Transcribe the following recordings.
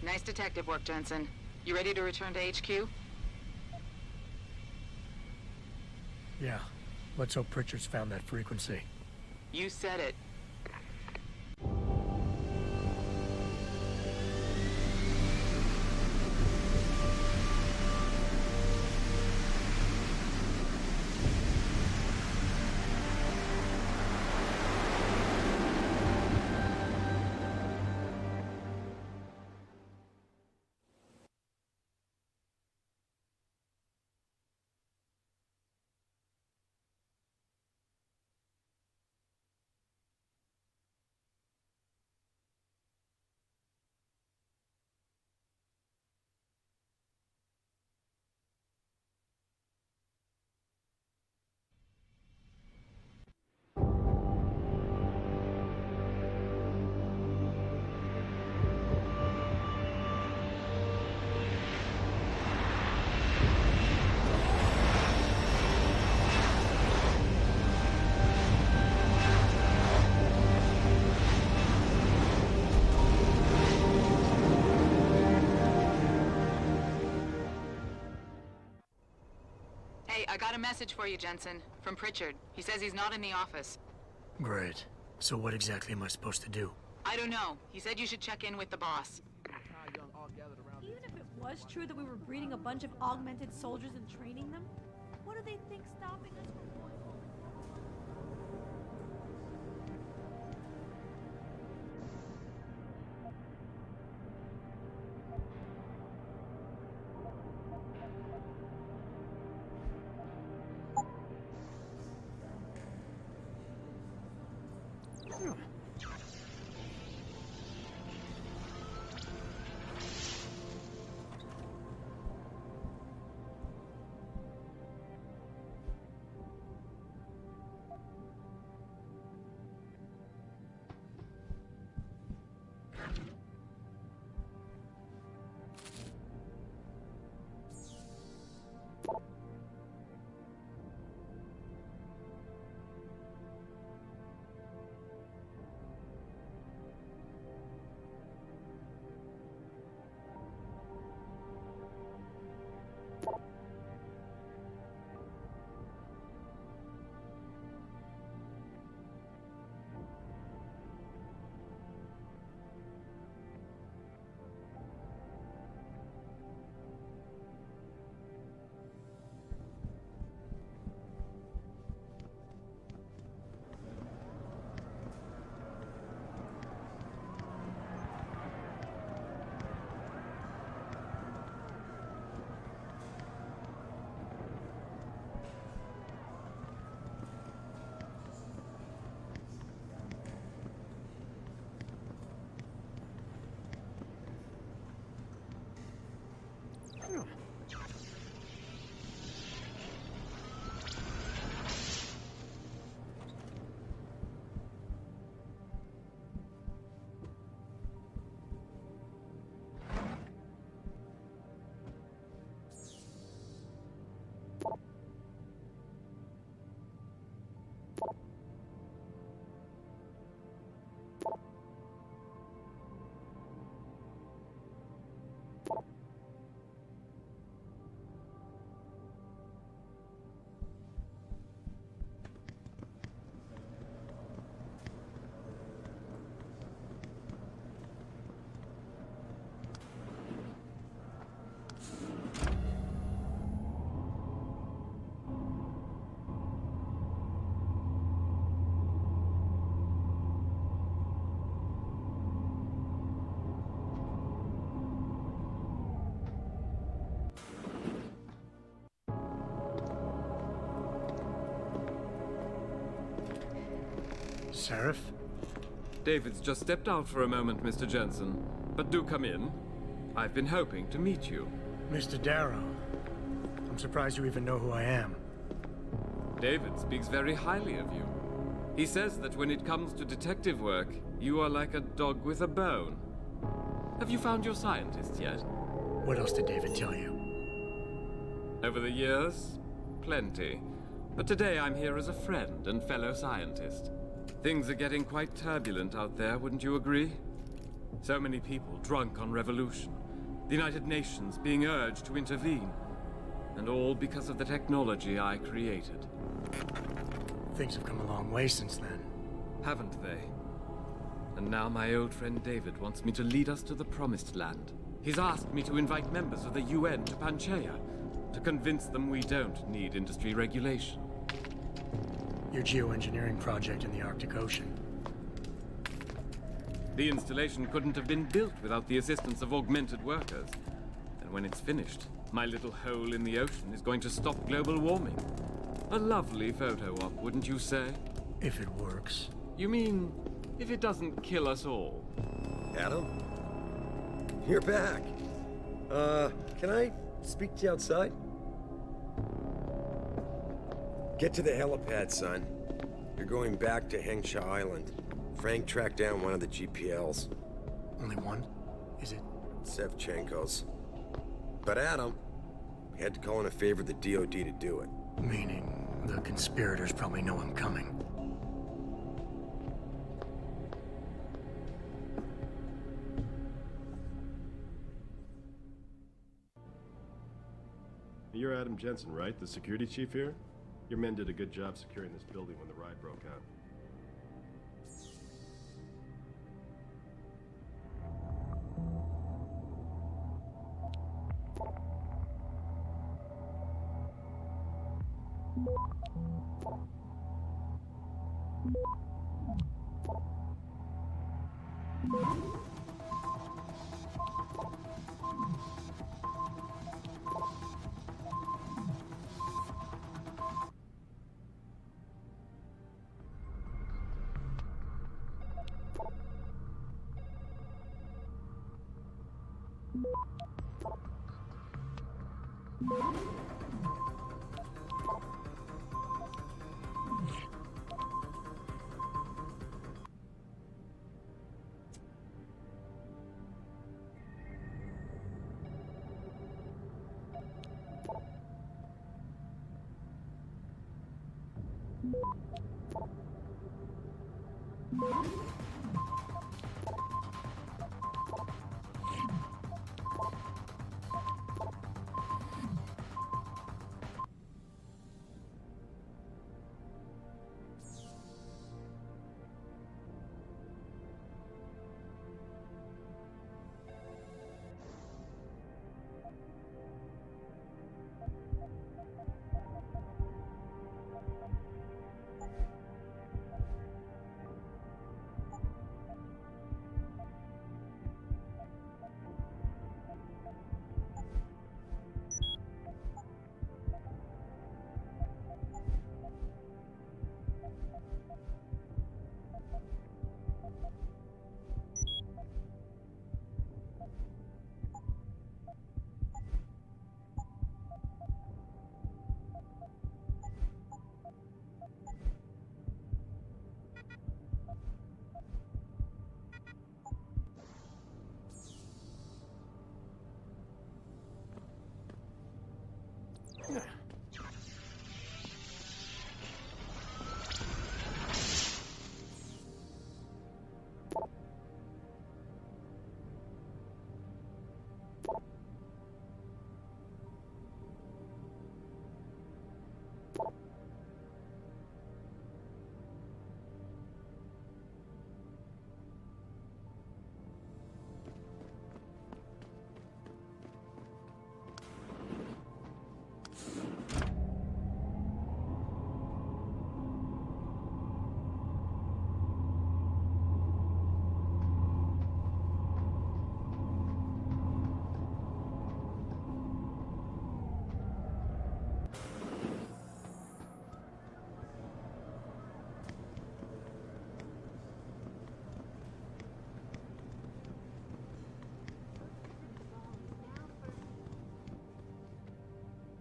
Nice detective work, Jensen. You ready to return to HQ? Yeah. Let's hope Pritchard's found that frequency. You said it. Hey, I got a message for you, Jensen. From Pritchard. He says he's not in the office. Great. So what exactly am I supposed to do? I don't know. He said you should check in with the boss. Even if it was true that we were breeding a bunch of augmented soldiers and training them, what do they think stopping us from going home? Seraph? David's just stepped out for a moment, Mr. Jensen. But do come in. I've been hoping to meet you. Mr. Darrow. I'm surprised you even know who I am. David speaks very highly of you. He says that when it comes to detective work, you are like a dog with a bone. Have you found your scientist yet? What else did David tell you? Over the years, plenty. But today I'm here as a friend and fellow scientist. Things are getting quite turbulent out there, wouldn't you agree? So many people drunk on revolution. The United Nations being urged to intervene. And all because of the technology I created. Things have come a long way since then. Haven't they? And now my old friend David wants me to lead us to the Promised Land. He's asked me to invite members of the UN to Panchaea, to convince them we don't need industry regulation. Your geoengineering project in the Arctic Ocean. The installation couldn't have been built without the assistance of augmented workers. And when it's finished, my little hole in the ocean is going to stop global warming. A lovely photo op, wouldn't you say? If it works. You mean, if it doesn't kill us all? Adam? You're back. Can I speak to you outside? Get to the helipad, son. You're going back to Hengsha Island. Frank tracked down one of the GPLs. Only one? Is it? Sevchenko's. But Adam, we had to call in a favor of the DoD to do it. Meaning, the conspirators probably know I'm coming. You're Adam Jensen, right? The security chief here? Your men did a good job securing this building when the riot broke out.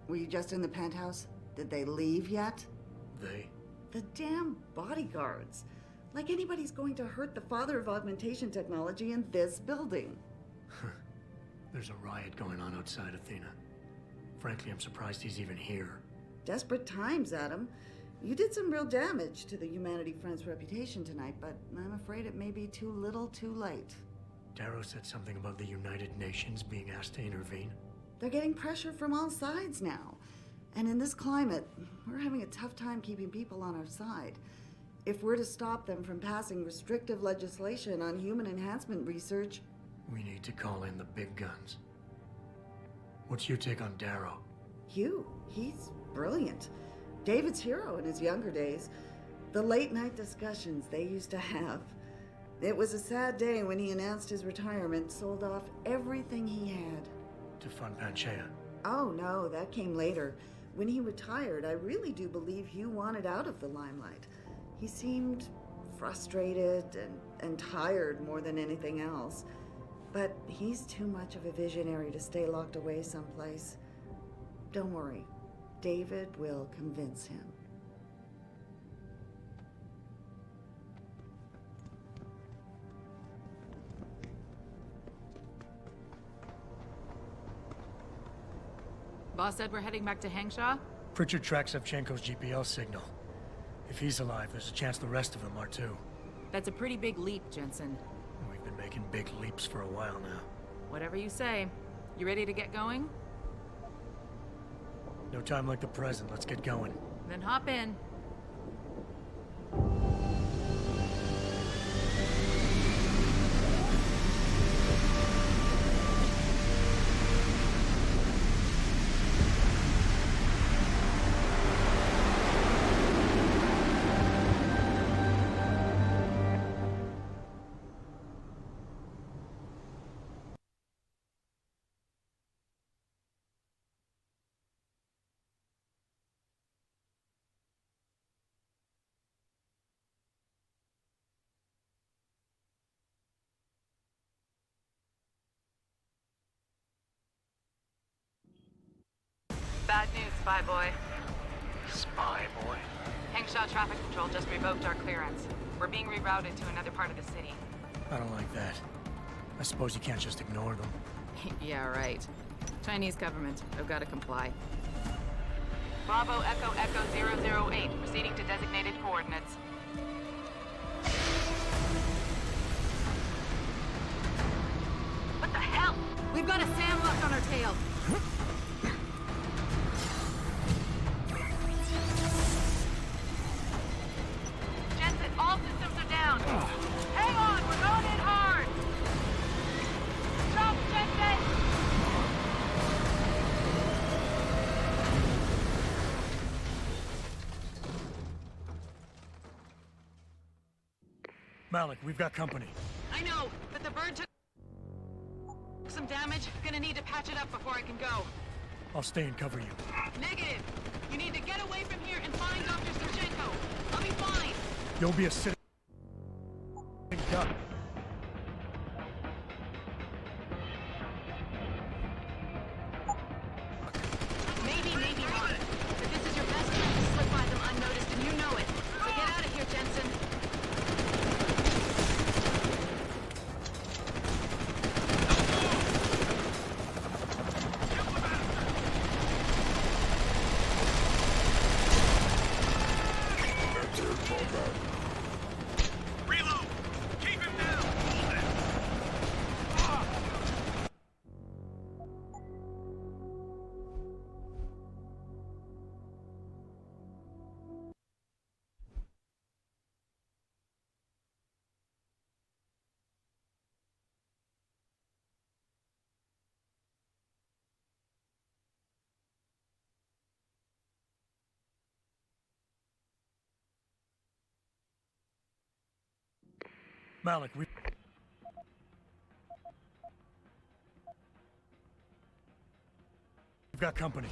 Were you just in the penthouse? Did they leave yet? They? The damn bodyguards. Like anybody's going to hurt the father of augmentation technology in this building. There's a riot going on outside Athena. Frankly, I'm surprised he's even here. Desperate times, Adam. You did some real damage to the Humanity Front's reputation tonight, but I'm afraid it may be too little too late. Darrow said something about the United Nations being asked to intervene. They're getting pressure from all sides now. And in this climate, we're having a tough time keeping people on our side. If we're to stop them from passing restrictive legislation on human enhancement research... We need to call in the big guns. What's your take on Darrow? Hugh, he's brilliant. David's hero in his younger days. The late-night discussions they used to have. It was a sad day when he announced his retirement, sold off everything he had. To fund Panchaea? Oh, no, that came later. When he retired, I really do believe Hugh wanted out of the limelight. He seemed frustrated and tired more than anything else. But he's too much of a visionary to stay locked away someplace. Don't worry, David will convince him. Boss said we're heading back to Hengsha? Pritchard tracks Shevchenko's GPL signal. If he's alive, there's a chance the rest of them are too. That's a pretty big leap, Jensen. We've been making big leaps for a while now. Whatever you say. You ready to get going? No time like the present. Let's get going. Then hop in. Bad news, Spy Boy. Spy boy? Hengsha Traffic Control just revoked our clearance. We're being rerouted to another part of the city. I don't like that. I suppose you can't just ignore them. Yeah, right. Chinese government. I've got to comply. Bravo Echo Echo 008, proceeding to designated coordinates. What the hell? We've got a sandlock on our tail. Jensen, all systems are down. Hang on, we're going in hard. Stop, Jensen! Malik, we've got company. I know, but the bird took some damage. Gonna need to patch it up before I can go. I'll stay and cover you. Negative. You need to get away from here and find Dr. Shevchenko. I'll be fine. You'll be a sitting duck. Maybe, maybe not. But this is your best chance to slip by them unnoticed, and you know it. So get out of here, Jensen. Reload! Keep him down! Malik, we've got company.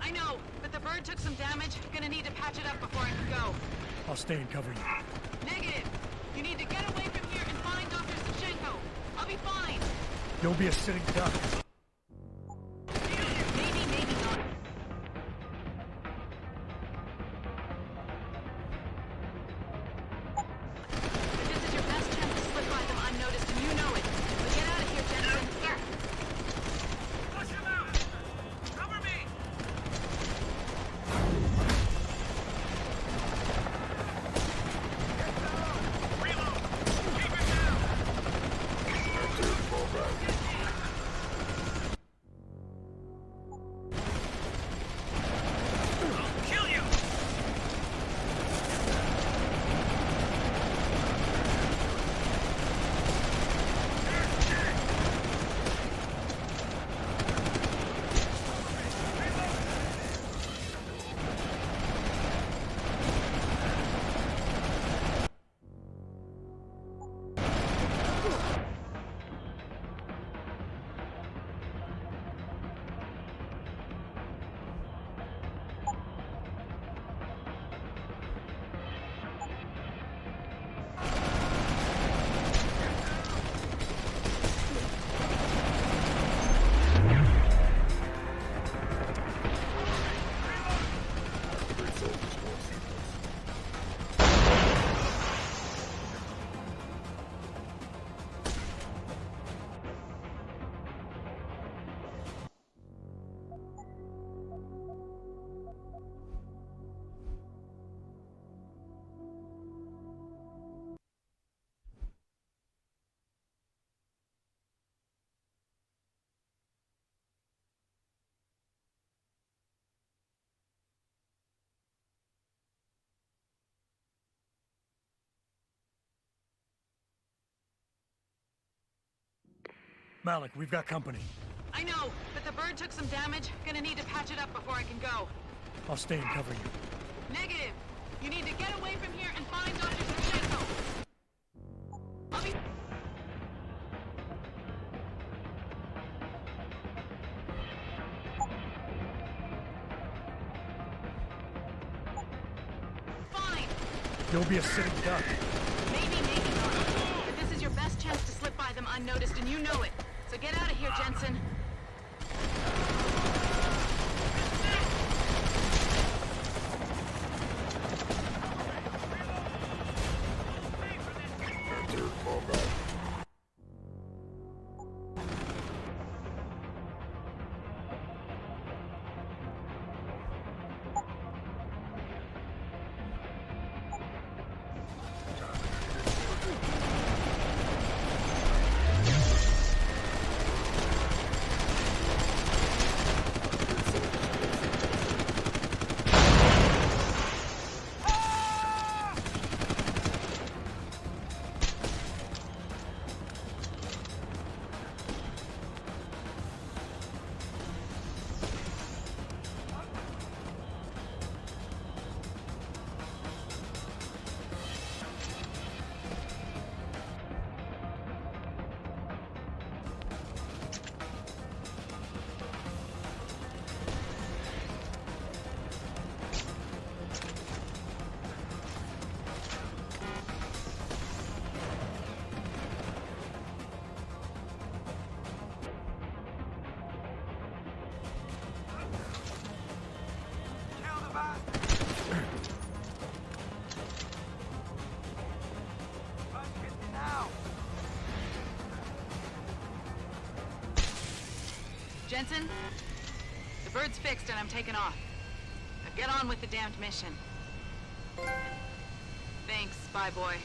I know, but the bird took some damage. Gonna need to patch it up before I can go. I'll stay and cover you. Negative. You need to get away from here and find Dr. Shevchenko. I'll be fine. You'll be a sitting duck. Maybe, maybe not. But this is your best chance to slip by them unnoticed, and you know it. So get out of here, Jensen. Here. Push him out! Cover me! Reload! Keep him down! Malik, we've got company. I know, but the bird took some damage. Gonna need to patch it up before I can go. I'll stay and cover you. Negative! You need to get away from here and find Dr. Zerchenko! I'll be... Fine! You'll be a sitting duck. Maybe not. But this is your best chance to slip by them unnoticed, and you know it. So get out of here, Jensen. Kill the bastard! Punch it now! Jensen? The bird's fixed and I'm taking off. Now get on with the damned mission. Thanks, bye boy.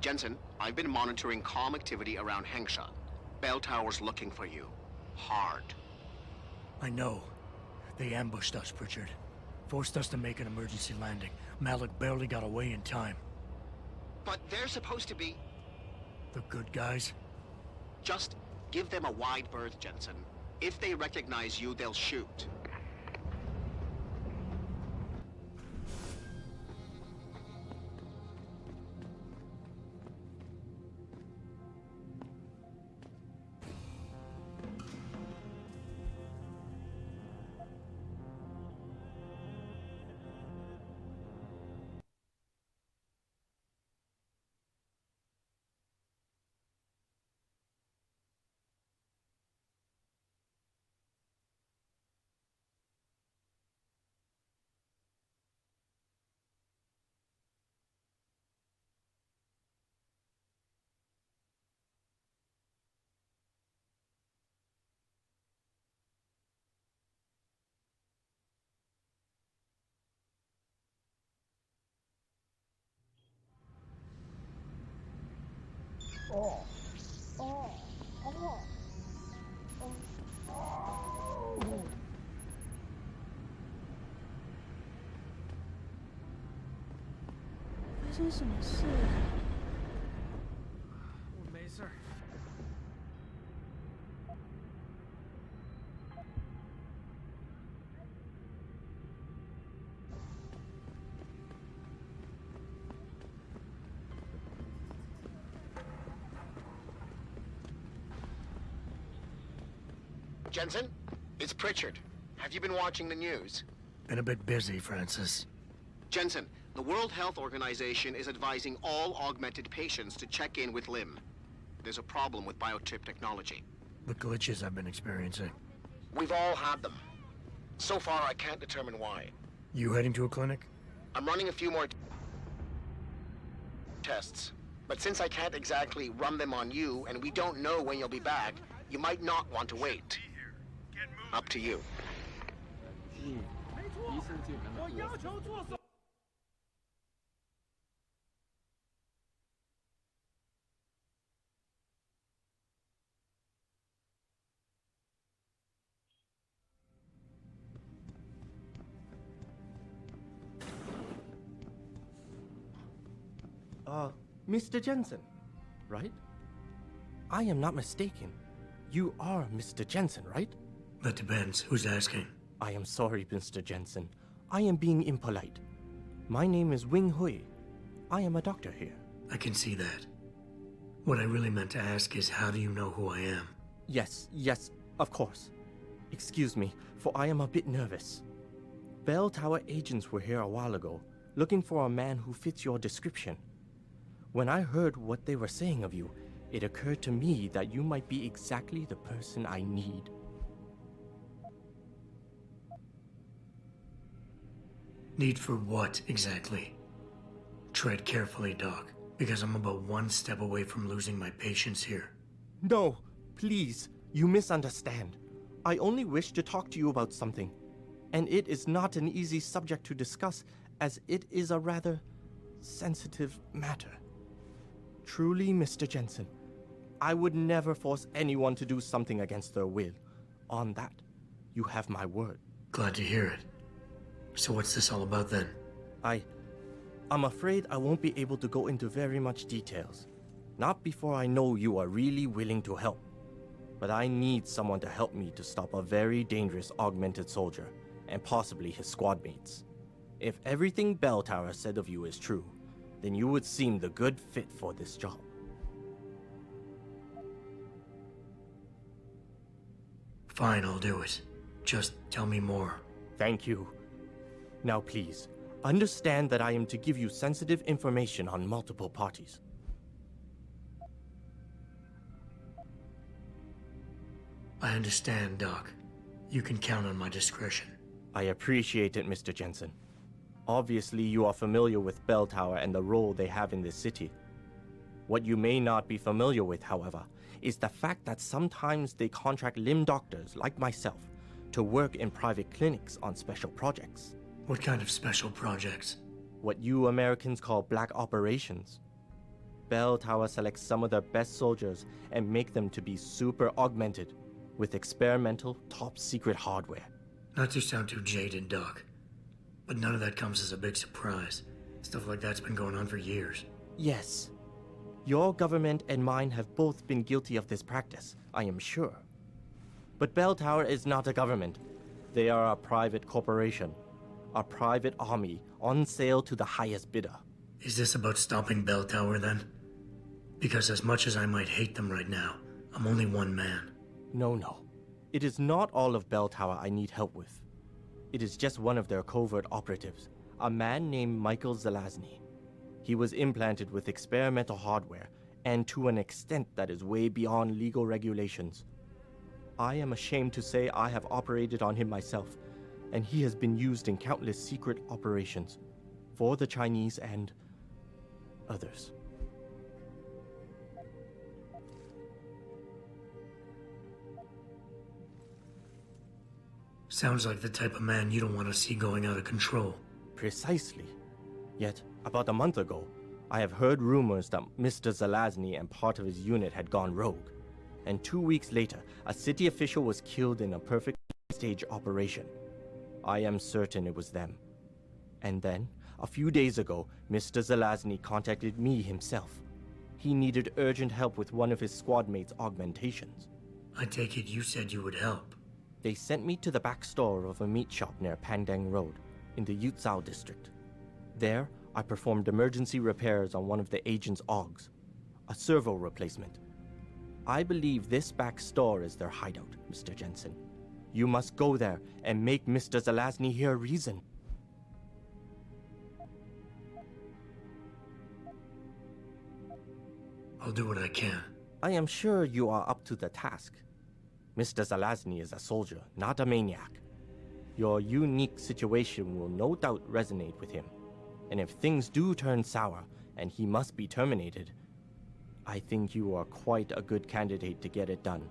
Jensen, I've been monitoring comm activity around Hengsha. Bell Tower's looking for you. Hard. I know. They ambushed us, Pritchard. Forced us to make an emergency landing. Malik barely got away in time. But they're supposed to be... The good guys? Just give them a wide berth, Jensen. If they recognize you, they'll shoot. 发生什么事？我没事儿。Jensen, it's Pritchard. Have you been watching the news? Been a bit busy, Francis. Jensen, the World Health Organization is advising all augmented patients to check in with Lim. There's a problem with biochip technology. The glitches I've been experiencing. We've all had them. So far, I can't determine why. You heading to a clinic? I'm running a few more tests. But since I can't exactly run them on you, and we don't know when you'll be back, you might not want to wait. Up to you. 医生就能得死。Mr. Jensen, right? I am not mistaken. You are Mr. Jensen, right? That depends. Who's asking? I am sorry, Mr. Jensen. I am being impolite. My name is Wing Hui. I am a doctor here. I can see that. What I really meant to ask is, how do you know who I am? Yes, of course. Excuse me, for I am a bit nervous. Bell Tower agents were here a while ago, looking for a man who fits your description. When I heard what they were saying of you, it occurred to me that you might be exactly the person I need. Need for what, exactly? Tread carefully, Doc, because I'm about one step away from losing my patients here. No, please, you misunderstand. I only wish to talk to you about something. And it is not an easy subject to discuss, as it is a rather sensitive matter. Truly, Mr. Jensen, I would never force anyone to do something against their will. On that, you have my word. Glad to hear it. So what's this all about then? I'm afraid I won't be able to go into very much details. Not before I know you are really willing to help. But I need someone to help me to stop a very dangerous augmented soldier, and possibly his squad mates. If everything Bell Tower said of you is true, then you would seem the good fit for this job. Fine, I'll do it. Just tell me more. Thank you. Now please, understand that I am to give you sensitive information on multiple parties. I understand, Doc. You can count on my discretion. I appreciate it, Mr. Jensen. Obviously, you are familiar with Bell Tower and the role they have in this city. What you may not be familiar with, however, is the fact that sometimes they contract limb doctors like myself to work in private clinics on special projects. What kind of special projects? What you Americans call black operations. Bell Tower selects some of their best soldiers and make them to be super augmented with experimental, top-secret hardware. Not to sound too jaded, Doc, but none of that comes as a big surprise. Stuff like that's been going on for years. Yes. Your government and mine have both been guilty of this practice, I am sure. But Bell Tower is not a government. They are a private corporation. A private army on sale to the highest bidder. Is this about stopping Bell Tower, then? Because as much as I might hate them right now, I'm only one man. No. It is not all of Bell Tower I need help with. It is just one of their covert operatives, a man named Michael Zelazny. He was implanted with experimental hardware, and to an extent that is way beyond legal regulations. I am ashamed to say I have operated on him myself, and he has been used in countless secret operations for the Chinese and others. Sounds like the type of man you don't want to see going out of control. Precisely. Yet, about a month ago, I have heard rumors that Mr. Zelazny and part of his unit had gone rogue, and 2 weeks later, a city official was killed in a perfect stage operation. I am certain it was them. And then, a few days ago, Mr. Zelazny contacted me himself. He needed urgent help with one of his squad mates' augmentations. I take it you said you would help. They sent me to the back store of a meat shop near Pandang Road, in the Yutzao district. There, I performed emergency repairs on one of the agent's augs, a servo replacement. I believe this back store is their hideout, Mr. Jensen. You must go there and make Mr. Zelazny hear reason. I'll do what I can. I am sure you are up to the task. Mr. Zelazny is a soldier, not a maniac. Your unique situation will no doubt resonate with him. And if things do turn sour and he must be terminated, I think you are quite a good candidate to get it done.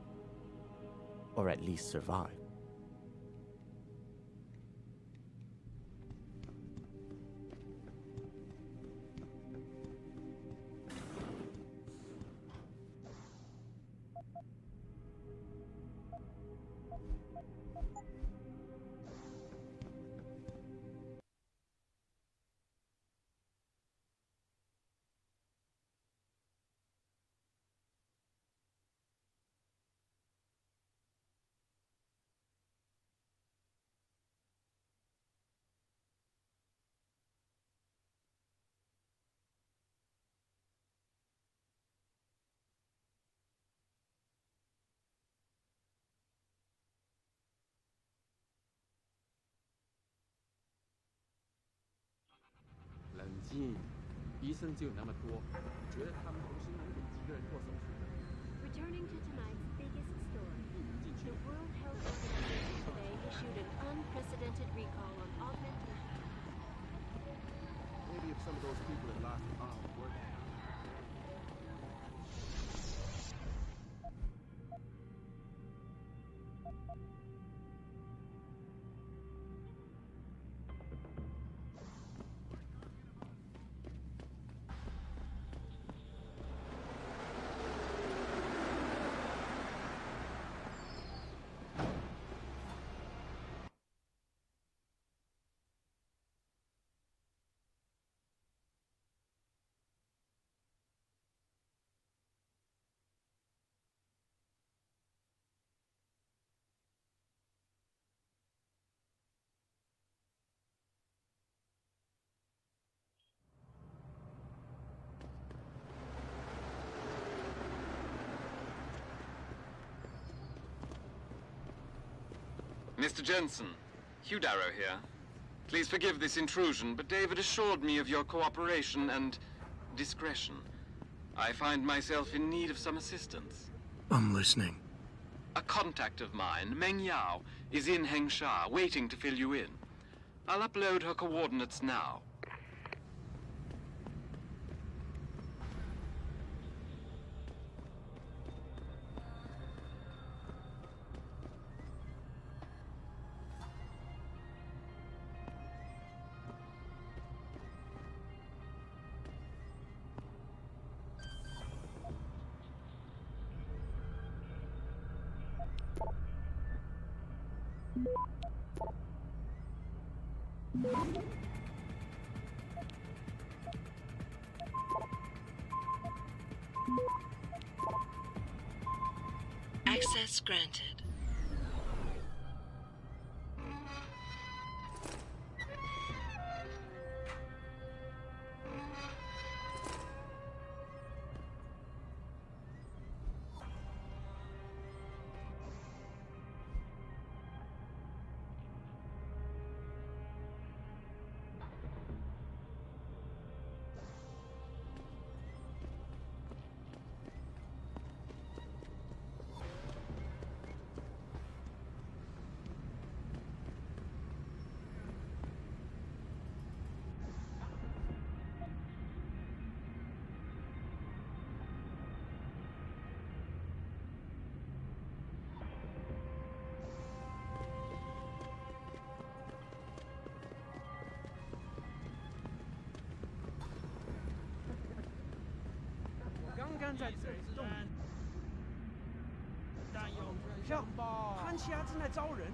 Or at least survive. Returning to tonight's biggest story, the World Health Organization today issued an unprecedented recall on augmented. Maybe if some of those people had lost their arms working. Mr. Jensen, Hugh Darrow here. Please forgive this intrusion, but David assured me of your cooperation and discretion. I find myself in need of some assistance. I'm listening. A contact of mine, Meng Yao, is in Hengsha, waiting to fill you in. I'll upload her coordinates now. Access granted. 在这里动。但有票，潘奇亚正在招人。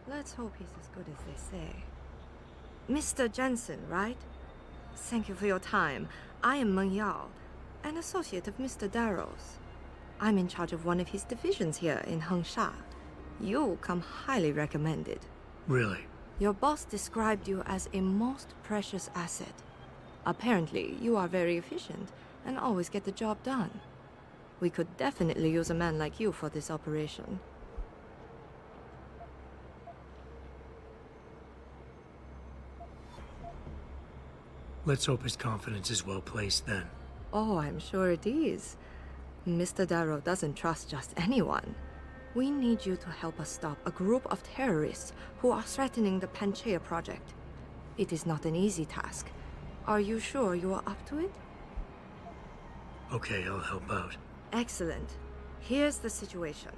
Let's hope he's as good as they say. Mr. Jensen, right? Thank you for your time. I am Meng Yao, an associate of Mr. Darrow's. I'm in charge of one of his divisions here in Hengsha. You come highly recommended. Really? Your boss described you as a most precious asset. Apparently, you are very efficient and always get the job done. We could definitely use a man like you for this operation. Let's hope his confidence is well placed then. Oh, I'm sure it is. Mr. Darrow doesn't trust just anyone. We need you to help us stop a group of terrorists who are threatening the Panchaea project. It is not an easy task. Are you sure you are up to it? Okay, I'll help out. Excellent. Here's the situation.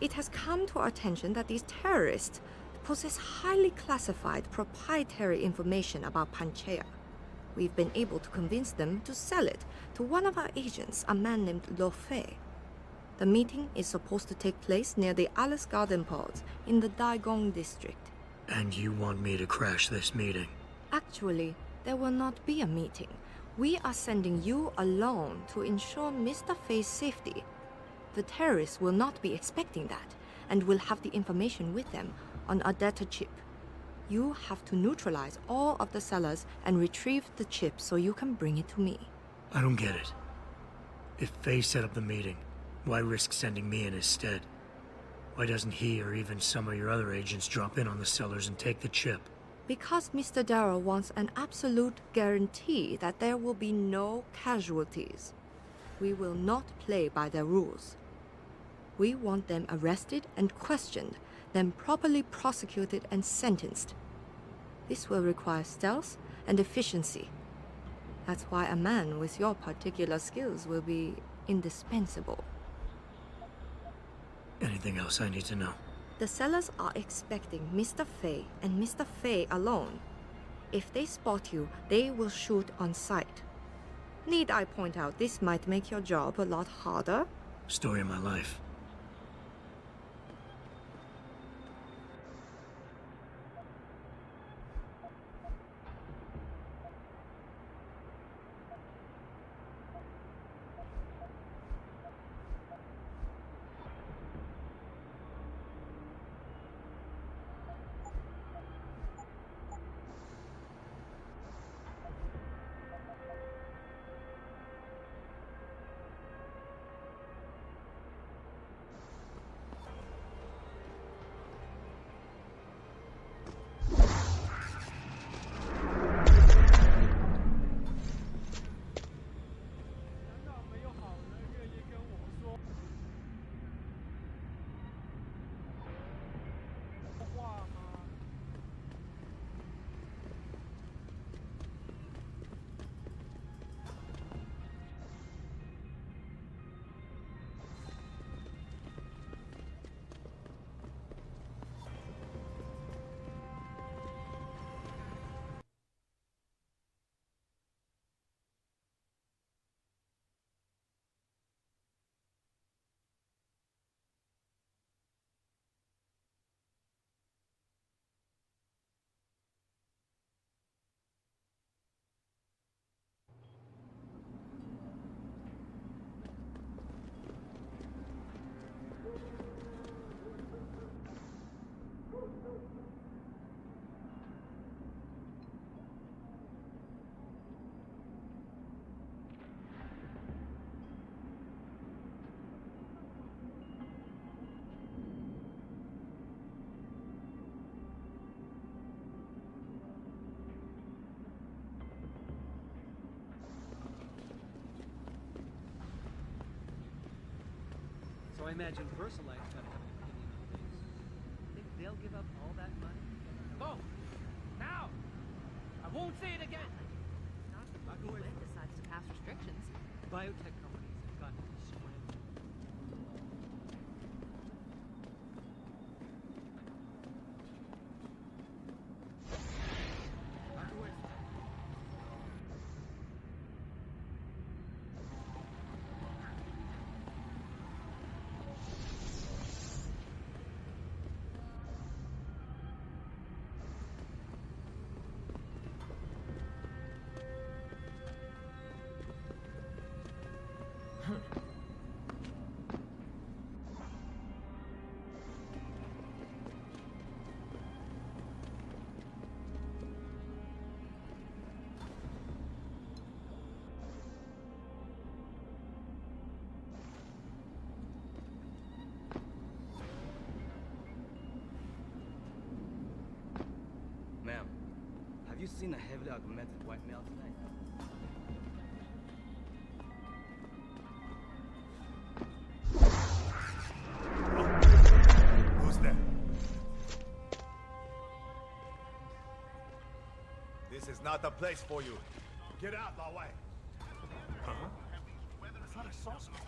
It has come to our attention that these terrorists possess highly classified proprietary information about Panchaea. We've been able to convince them to sell it to one of our agents, a man named Lo Fei. The meeting is supposed to take place near the Alice Garden pods in the Daigong district. And you want me to crash this meeting? Actually, there will not be a meeting. We are sending you alone to ensure Mr. Fei's safety. The terrorists will not be expecting that, and will have the information with them on a data chip. You have to neutralize all of the sellers and retrieve the chip so you can bring it to me. I don't get it. If Faye set up the meeting, why risk sending me in his stead? Why doesn't he or even some of your other agents drop in on the sellers and take the chip? Because Mr. Darrow wants an absolute guarantee that there will be no casualties. We will not play by their rules. We want them arrested and questioned, then properly prosecuted and sentenced. This will require stealth and efficiency. That's why a man with your particular skills will be indispensable. Anything else I need to know? The sellers are expecting Mr. Fei and Mr. Fei alone. If they spot you, they will shoot on sight. Need I point out this might make your job a lot harder? Story of my life. imagine Versalite's gotta have an opinion on things. Think they'll give up all that money? Go! Now! I won't say it again! Not if the UN decides to pass restrictions. Biotech companies have got to be scrambled. Ma'am, have you seen a heavily augmented white male tonight? Who's there? This is not the place for you. Get out, Lao Wei. Huh? I thought I saw something.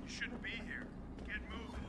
You shouldn't be here. Get moving.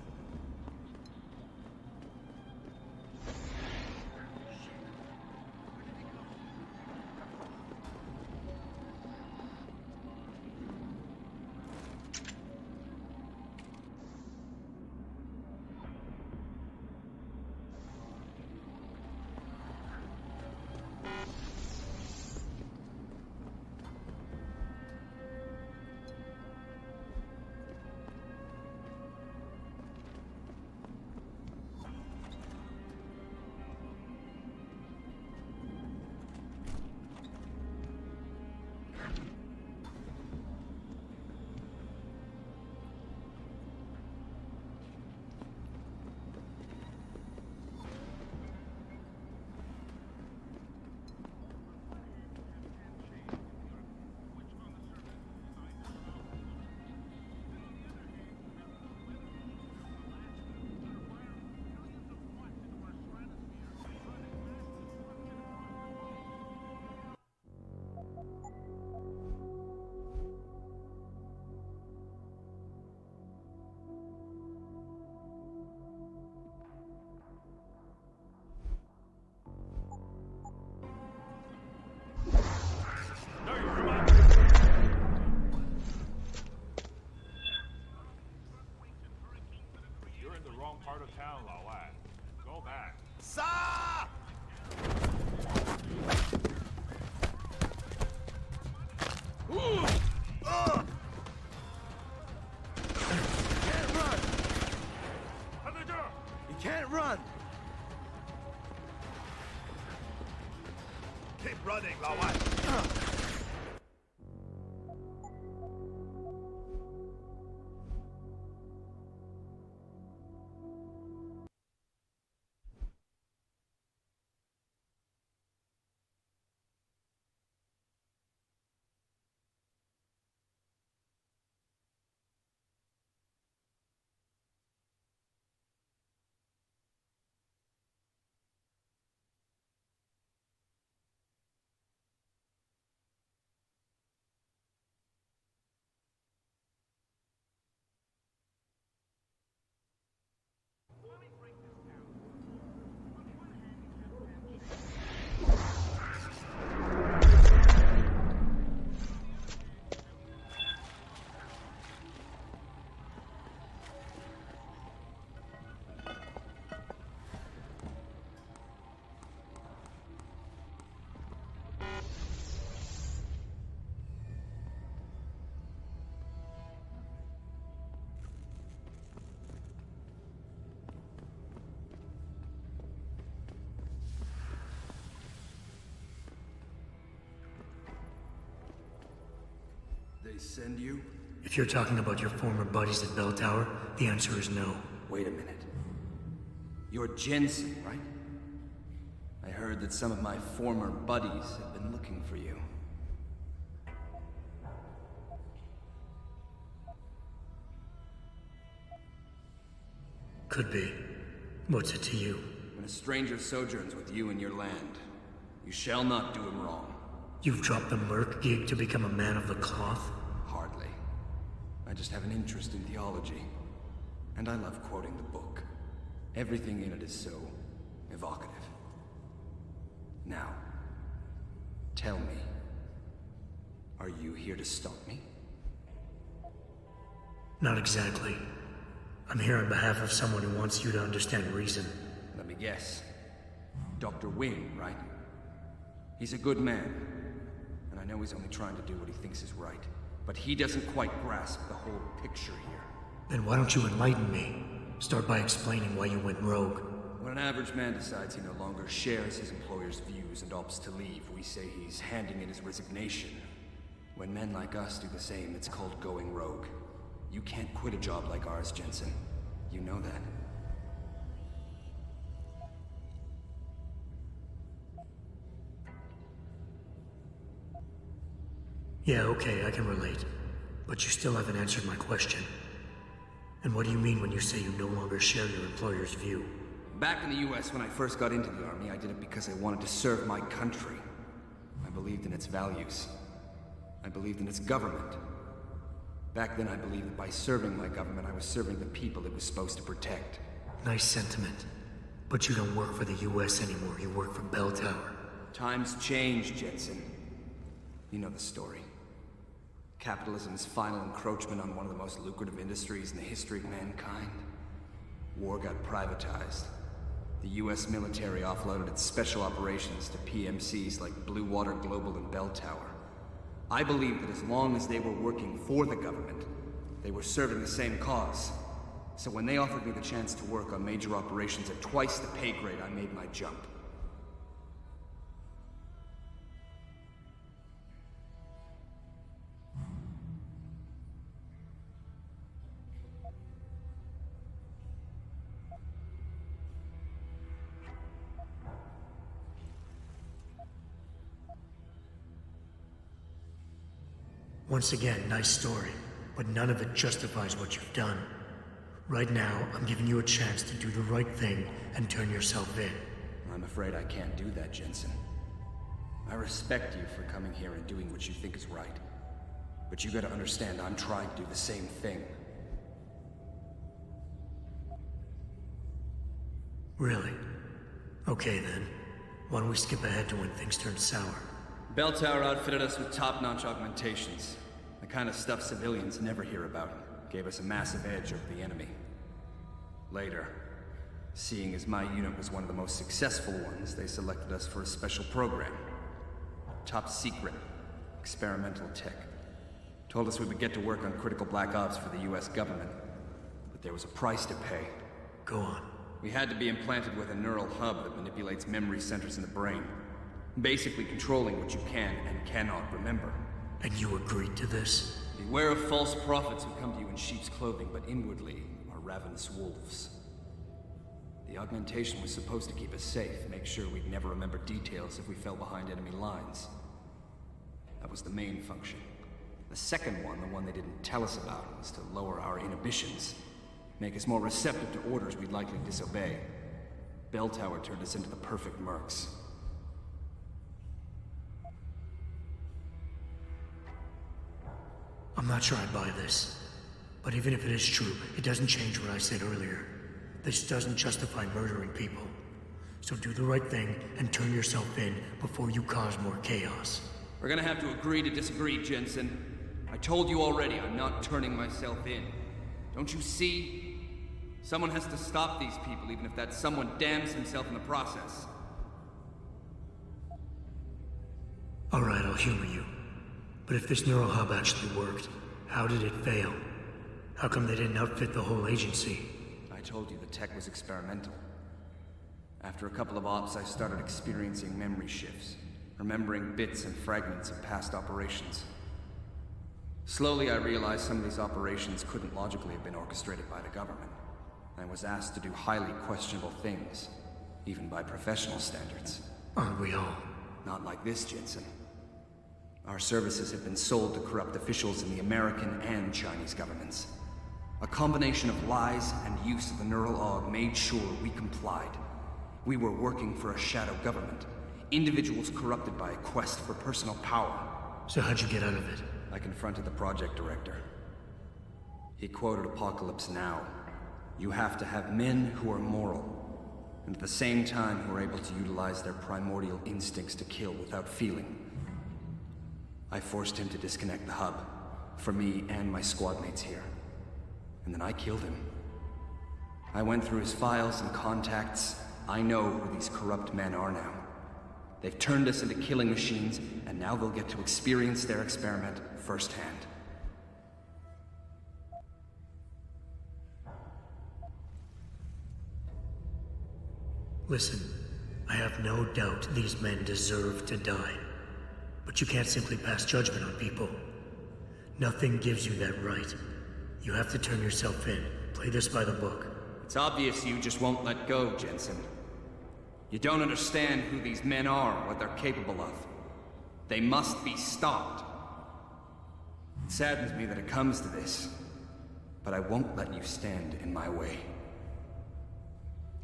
You're in the wrong part of town, Lao Wei. Go back. Sa! Can't run! You can't run! Keep running, Lao Wei. they send you? If you're talking about your former buddies at Bell Tower, the answer is no. Wait a minute. You're Jensen, right? I heard that some of my former buddies have been looking for you. Could be. What's it to you? When a stranger sojourns with you in your land, you shall not do him wrong. You've dropped the merc gig to become a man of the cloth? Hardly. I just have an interest in theology. And I love quoting the book. Everything in it is so evocative. Now, tell me, are you here to stop me? Not exactly. I'm here on behalf of someone who wants you to understand reason. Let me guess. Dr. Wing, right? He's a good man. And I know he's only trying to do what he thinks is right. But he doesn't quite grasp the whole picture here. Then why don't you enlighten me? Start by explaining why you went rogue. When an average man decides he no longer shares his employer's views and opts to leave, we say he's handing in his resignation. When men like us do the same, it's called going rogue. You can't quit a job like ours, Jensen. You know that. Yeah, okay, I can relate. But you still haven't answered my question. And what do you mean when you say you no longer share your employer's view? Back in the US, when I first got into the Army, I did it because I wanted to serve my country. I believed in its values. I believed in its government. Back then, I believed that by serving my government, I was serving the people it was supposed to protect. Nice sentiment. But you don't work for the US anymore, you work for Bell Tower. Times change, Jensen. You know the story. Capitalism's final encroachment on one of the most lucrative industries in the history of mankind. War got privatized. The US military offloaded its special operations to PMCs like Blue Water Global and Bell Tower. I believed that as long as they were working for the government, they were serving the same cause. So when they offered me the chance to work on major operations at twice the pay grade, I made my jump. Once again, nice story, but none of it justifies what you've done. Right now, I'm giving you a chance to do the right thing and turn yourself in. I'm afraid I can't do that, Jensen. I respect you for coming here and doing what you think is right. But you gotta understand, I'm trying to do the same thing. Really? Okay then. Why don't we skip ahead to when things turn sour? Bell Tower outfitted us with top-notch augmentations. The kind of stuff civilians never hear about. Gave us a massive edge over the enemy. Later, seeing as my unit was one of the most successful ones, they selected us for a special program. Top secret. Experimental tech. Told us we would get to work on critical black ops for the US government. But there was a price to pay. Go on. We had to be implanted with a neural hub that manipulates memory centers in the brain. Basically controlling what you can and cannot remember. And you agreed to this? Beware of false prophets who come to you in sheep's clothing, but inwardly are ravenous wolves. The augmentation was supposed to keep us safe, make sure we'd never remember details if we fell behind enemy lines. That was the main function. The second one, the one they didn't tell us about, was to lower our inhibitions. Make us more receptive to orders we'd likely disobey. Bell Tower turned us into the perfect mercs. I'm not sure I buy this. But even if it is true, it doesn't change what I said earlier. This doesn't justify murdering people. So do the right thing and turn yourself in before you cause more chaos. We're gonna have to agree to disagree, Jensen. I told you already, I'm not turning myself in. Don't you see? Someone has to stop these people, even if that someone damns himself in the process. Alright, I'll humor you. But if this neural hub actually worked, how did it fail? How come they didn't outfit the whole agency? I told you the tech was experimental. After a couple of ops, I started experiencing memory shifts, remembering bits and fragments of past operations. Slowly, I realized some of these operations couldn't logically have been orchestrated by the government. I was asked to do highly questionable things, even by professional standards. Aren't we all? Not like this, Jensen. Our services have been sold to corrupt officials in the American and Chinese governments. A combination of lies and use of the neural aug made sure we complied. We were working for a shadow government. Individuals corrupted by a quest for personal power. So how'd you get out of it? I confronted the project director. He quoted Apocalypse Now. You have to have men who are moral, and at the same time who are able to utilize their primordial instincts to kill without feeling. I forced him to disconnect the hub, for me and my squad mates here. And then I killed him. I went through his files and contacts. I know who these corrupt men are now. They've turned us into killing machines, and now they'll get to experience their experiment firsthand. Listen, I have no doubt these men deserve to die. But you can't simply pass judgment on people. Nothing gives you that right. You have to turn yourself in. Play this by the book. It's obvious you just won't let go, Jensen. You don't understand who these men are, what they're capable of. They must be stopped. It saddens me that it comes to this, but I won't let you stand in my way.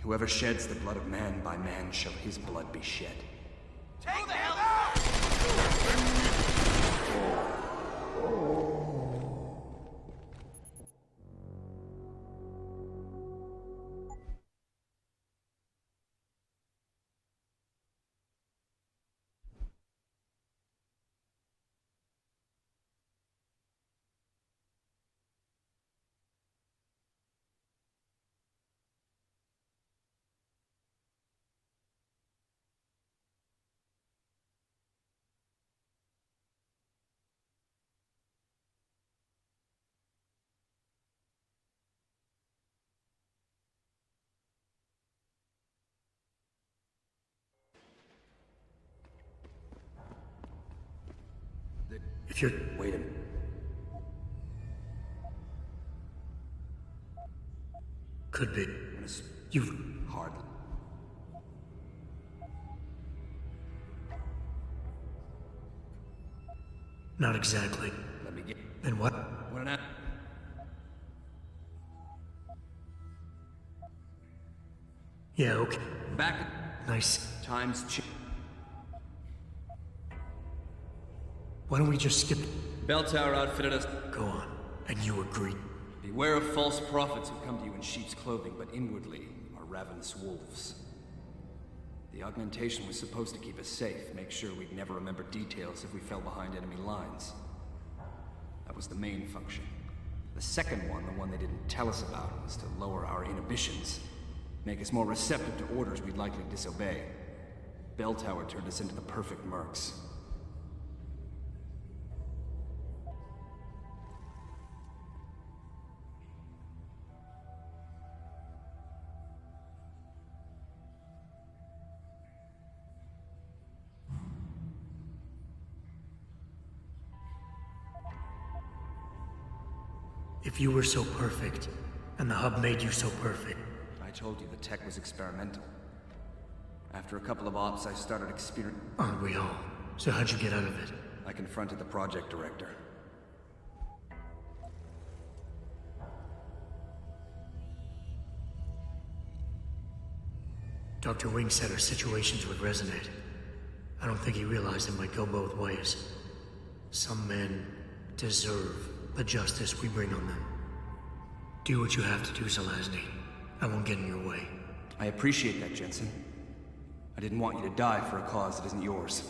Whoever sheds the blood of man by man shall his blood be shed. Take the hell out! If you're... Wait a minute. Could be. You've... Hardly. Not exactly. Let me get... Then what? What an... Yeah, okay. Back... Nice. Times... Why don't we just skip... Bell Tower outfitted us... Go on. And you agree. Beware of false prophets who come to you in sheep's clothing, but inwardly are ravenous wolves. The augmentation was supposed to keep us safe, make sure we'd never remember details if we fell behind enemy lines. That was the main function. The second one, the one they didn't tell us about, was to lower our inhibitions, make us more receptive to orders we'd likely disobey. Bell Tower turned us into the perfect mercs. If you were so perfect, and the hub made you so perfect... I told you the tech was experimental. After a couple of ops, I started experiencing... Aren't we all? So how'd you get out of it? I confronted the project director. Dr. Wing said our situations would resonate. I don't think he realized it might go both ways. Some men deserve the justice we bring on them. Do what you have to do, Zelazny. I won't get in your way. I appreciate that, Jensen. I didn't want you to die for a cause that isn't yours.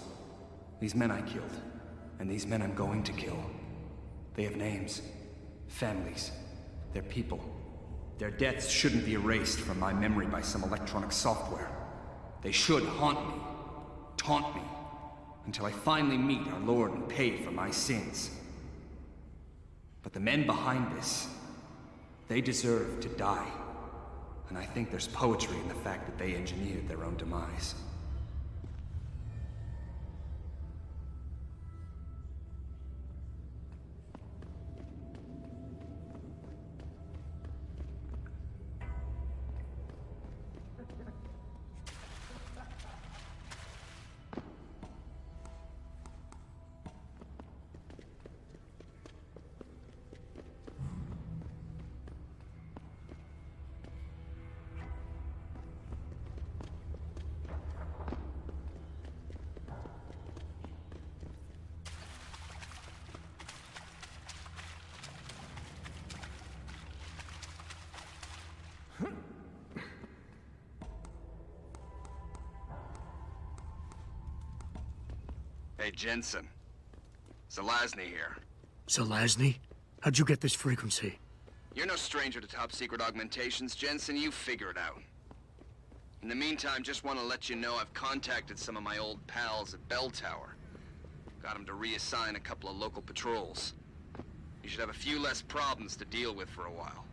These men I killed, and these men I'm going to kill. They have names, families, they're people. Their deaths shouldn't be erased from my memory by some electronic software. They should haunt me, taunt me, until I finally meet our Lord and pay for my sins. But the men behind this, they deserve to die. And I think there's poetry in the fact that they engineered their own demise. Hey, Jensen. Zelazny here. Zelazny? How'd you get this frequency? You're no stranger to top-secret augmentations, Jensen. You figure it out. In the meantime, just want to let you know I've contacted some of my old pals at Bell Tower. Got them to reassign a couple of local patrols. You should have a few less problems to deal with for a while.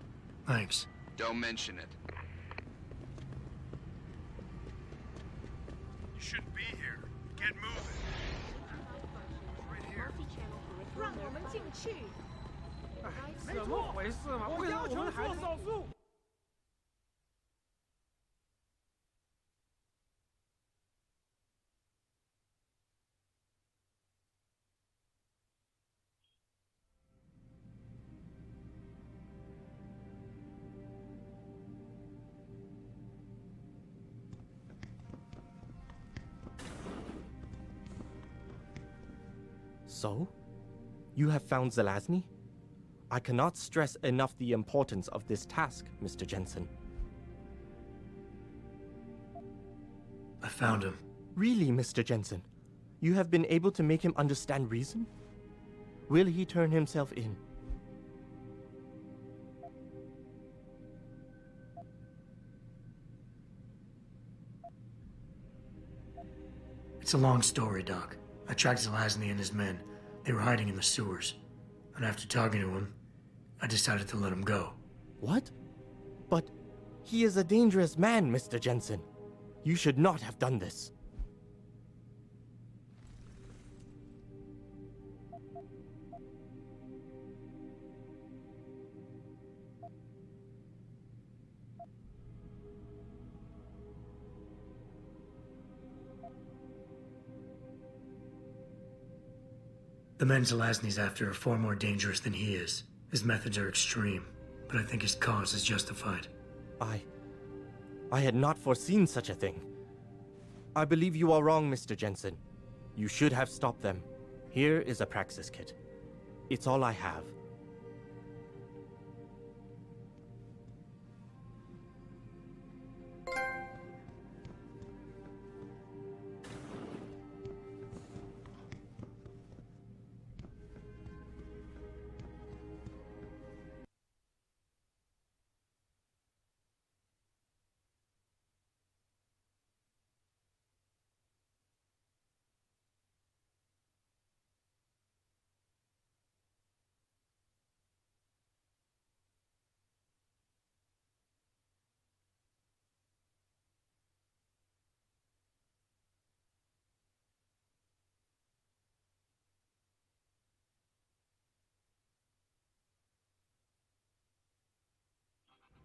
Thanks. Don't mention it. You shouldn't be here. Get moving. Right here. 让我们进去。怎么回事嘛？为什么我们还是少数？ So? You have found Zelazny? I cannot stress enough the importance of this task, Mr. Jensen. I found him. Really, Mr. Jensen? You have been able to make him understand reason? Will he turn himself in? It's a long story, Doc. I tracked Zelazny and his men. They were hiding in the sewers. And after talking to him, I decided to let him go. What? But he is a dangerous man, Mr. Jensen. You should not have done this. The men Zelazny's after are far more dangerous than he is. His methods are extreme, but I think his cause is justified. I had not foreseen such a thing. I believe you are wrong, Mr. Jensen. You should have stopped them. Here is a praxis kit. It's all I have.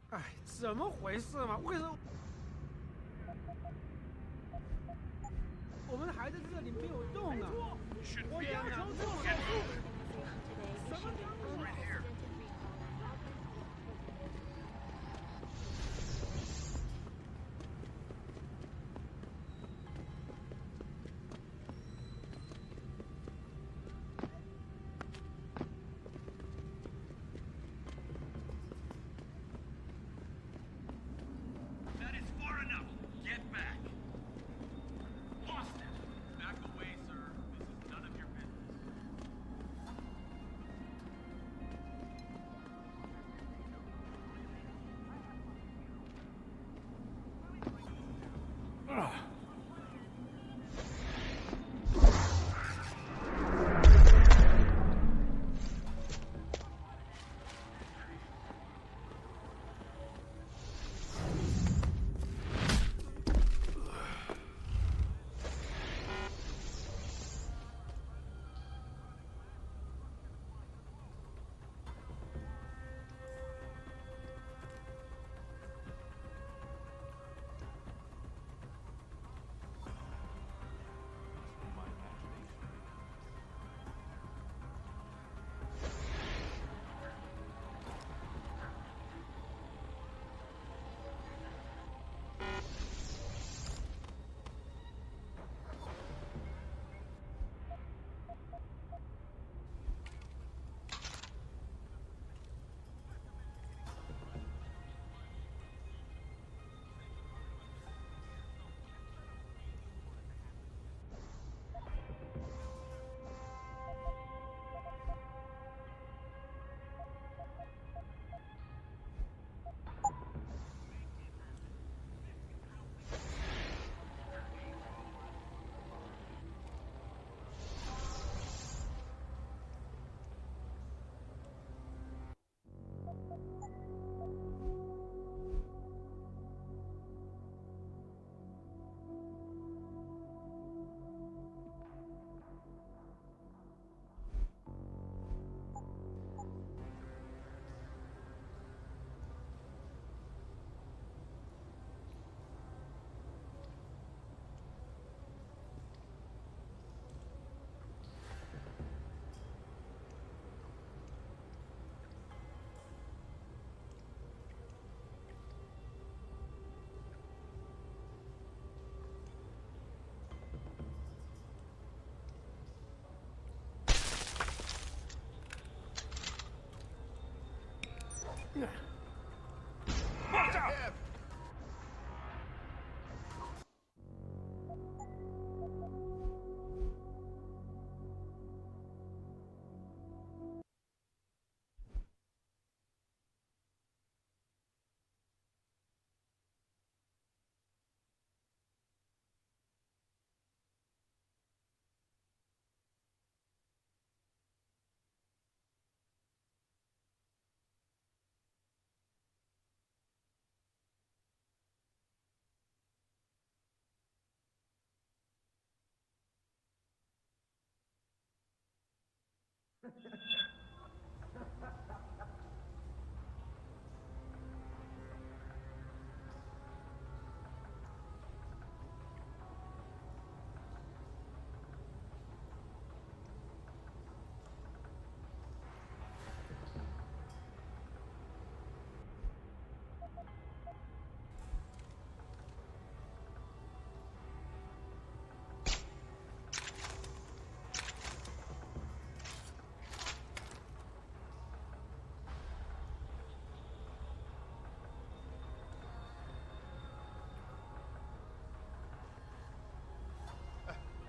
哎，怎么回事嘛？为什么我们还在这里没有动呢？我要求做手术。什么？ Back away, sir. This is none of your business. Watch out!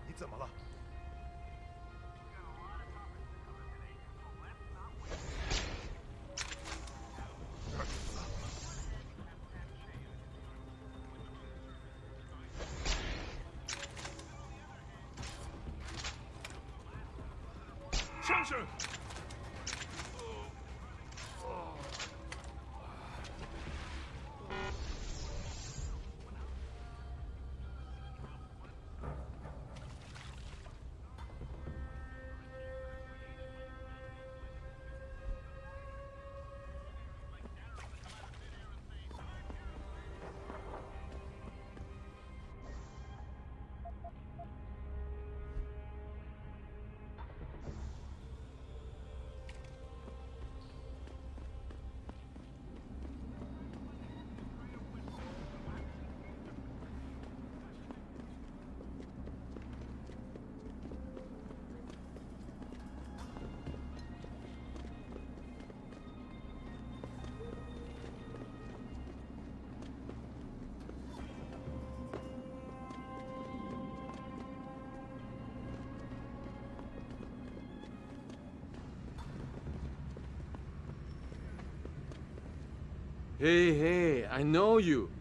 你怎么了？枪声！Hey, I know you.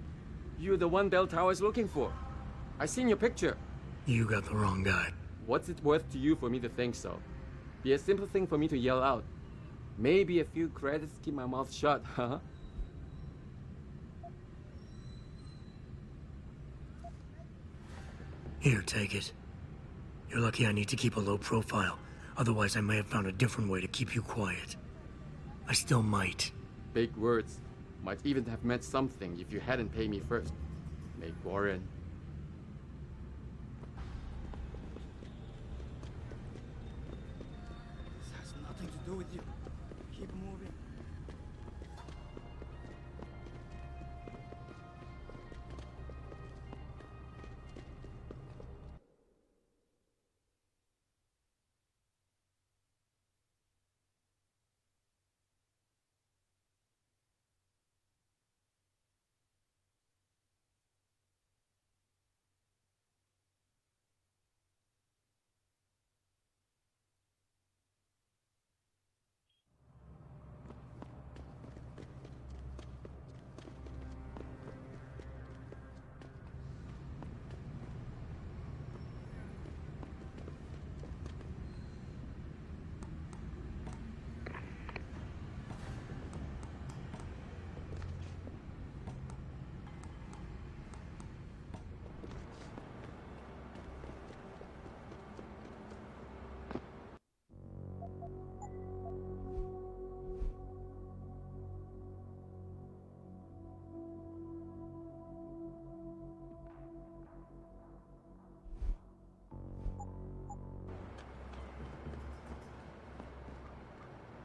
You're the one Bell Tower is looking for. I seen your picture. You got the wrong guy. What's it worth to you for me to think so? Be a simple thing for me to yell out. Maybe a few credits keep my mouth shut, huh? Here, take it. You're lucky I need to keep a low profile. Otherwise, I may have found a different way to keep you quiet. I still might. Big words. Might even have meant something if you hadn't paid me first. Meg Warren. This has nothing to do with you. Keep moving.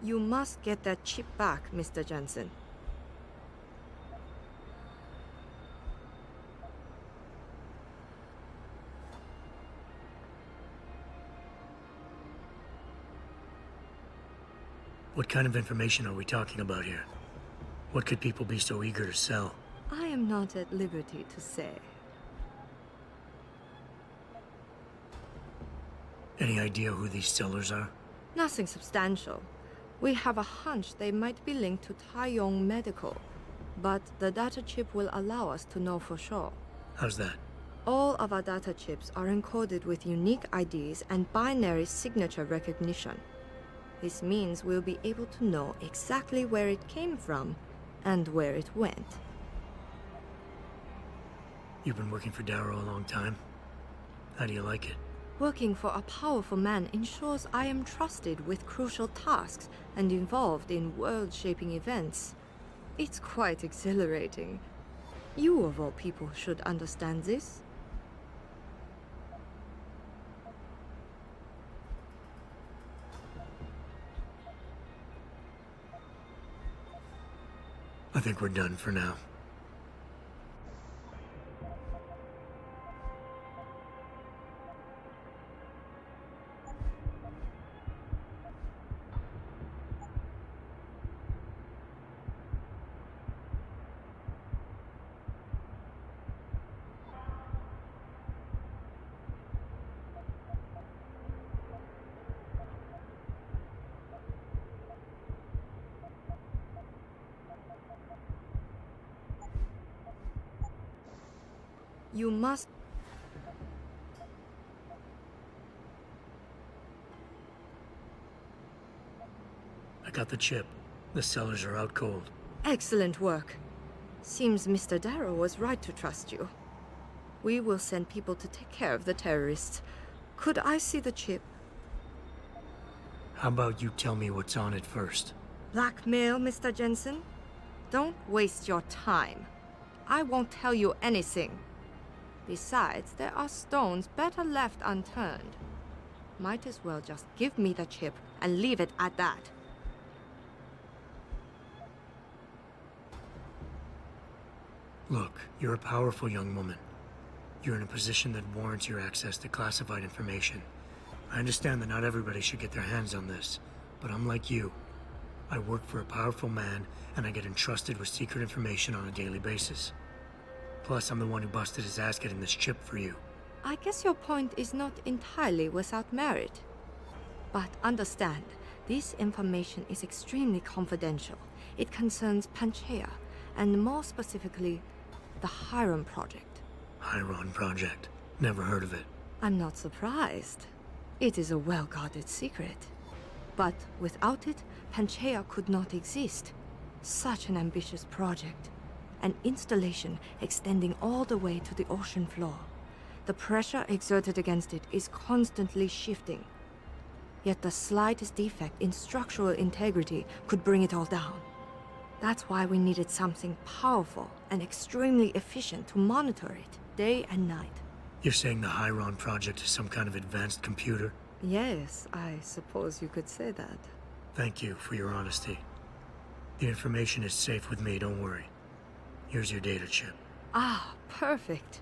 You must get that chip back, Mr. Jensen. What kind of information are we talking about here? What could people be so eager to sell? I am not at liberty to say. Any idea who these sellers are? Nothing substantial. We have a hunch they might be linked to Taiyong Medical, but the data chip will allow us to know for sure. How's that? All of our data chips are encoded with unique IDs and binary signature recognition. This means we'll be able to know exactly where it came from and where it went. You've been working for Darrow a long time. How do you like it? Working for a powerful man ensures I am trusted with crucial tasks and involved in world-shaping events. It's quite exhilarating. You, of all people, should understand this. I think we're done for now. You must... I got the chip. The sellers are out cold. Excellent work. Seems Mr. Darrow was right to trust you. We will send people to take care of the terrorists. Could I see the chip? How about you tell me what's on it first? Blackmail, Mr. Jensen? Don't waste your time. I won't tell you anything. Besides, there are stones better left unturned. Might as well just give me the chip and leave it at that. Look, you're a powerful young woman. You're in a position that warrants your access to classified information. I understand that not everybody should get their hands on this, but I'm like you. I work for a powerful man, and I get entrusted with secret information on a daily basis. Plus, I'm the one who busted his ass getting this chip for you. I guess your point is not entirely without merit. But understand, this information is extremely confidential. It concerns Panchaea, and more specifically, the Hiron Project. Hiron Project. Never heard of it. I'm not surprised. It is a well-guarded secret. But without it, Panchaea could not exist. Such an ambitious project. An installation extending all the way to the ocean floor. The pressure exerted against it is constantly shifting. Yet the slightest defect in structural integrity could bring it all down. That's why we needed something powerful and extremely efficient to monitor it, day and night. You're saying the Hiron Project is some kind of advanced computer? Yes, I suppose you could say that. Thank you for your honesty. The information is safe with me, don't worry. Here's your data chip. Ah, perfect.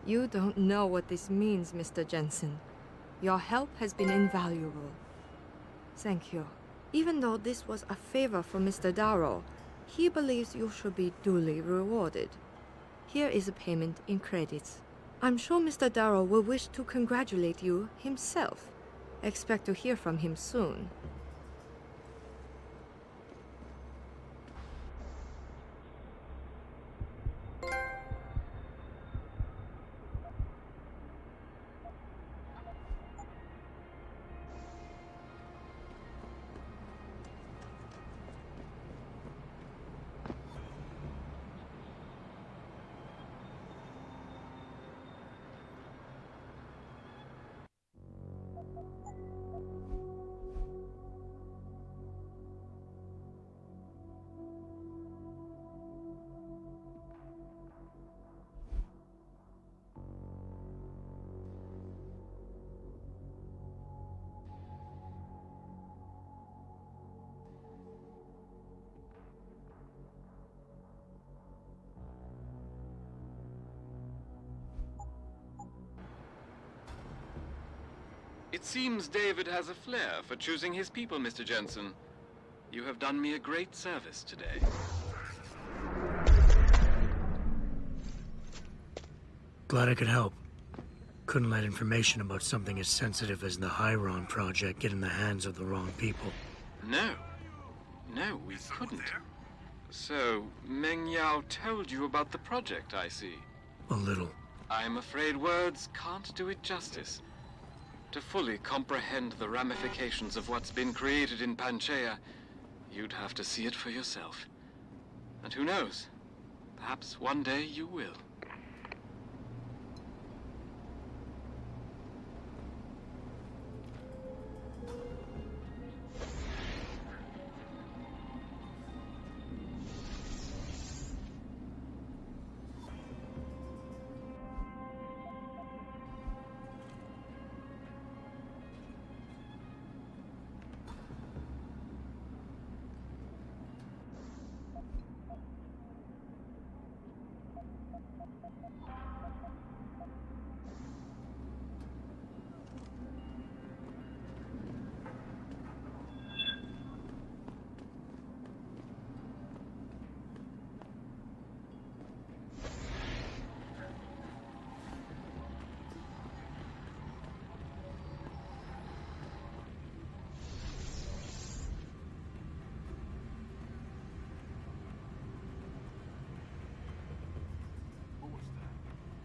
You don't know what this means, Mr. Jensen. Your help has been invaluable. Thank you. Even though this was a favor for Mr. Darrow, he believes you should be duly rewarded. Here is a payment in credits. I'm sure Mr. Darrow will wish to congratulate you himself. Expect to hear from him soon. It seems David has a flair for choosing his people, Mr. Jensen. You have done me a great service today. Glad I could help. Couldn't let information about something as sensitive as the Hyron project get in the hands of the wrong people. No. No, we couldn't. So, Meng Yao told you about the project, I see. A little. I'm afraid words can't do it justice. To fully comprehend the ramifications of what's been created in Panchaea, you'd have to see it for yourself. And who knows? Perhaps one day you will.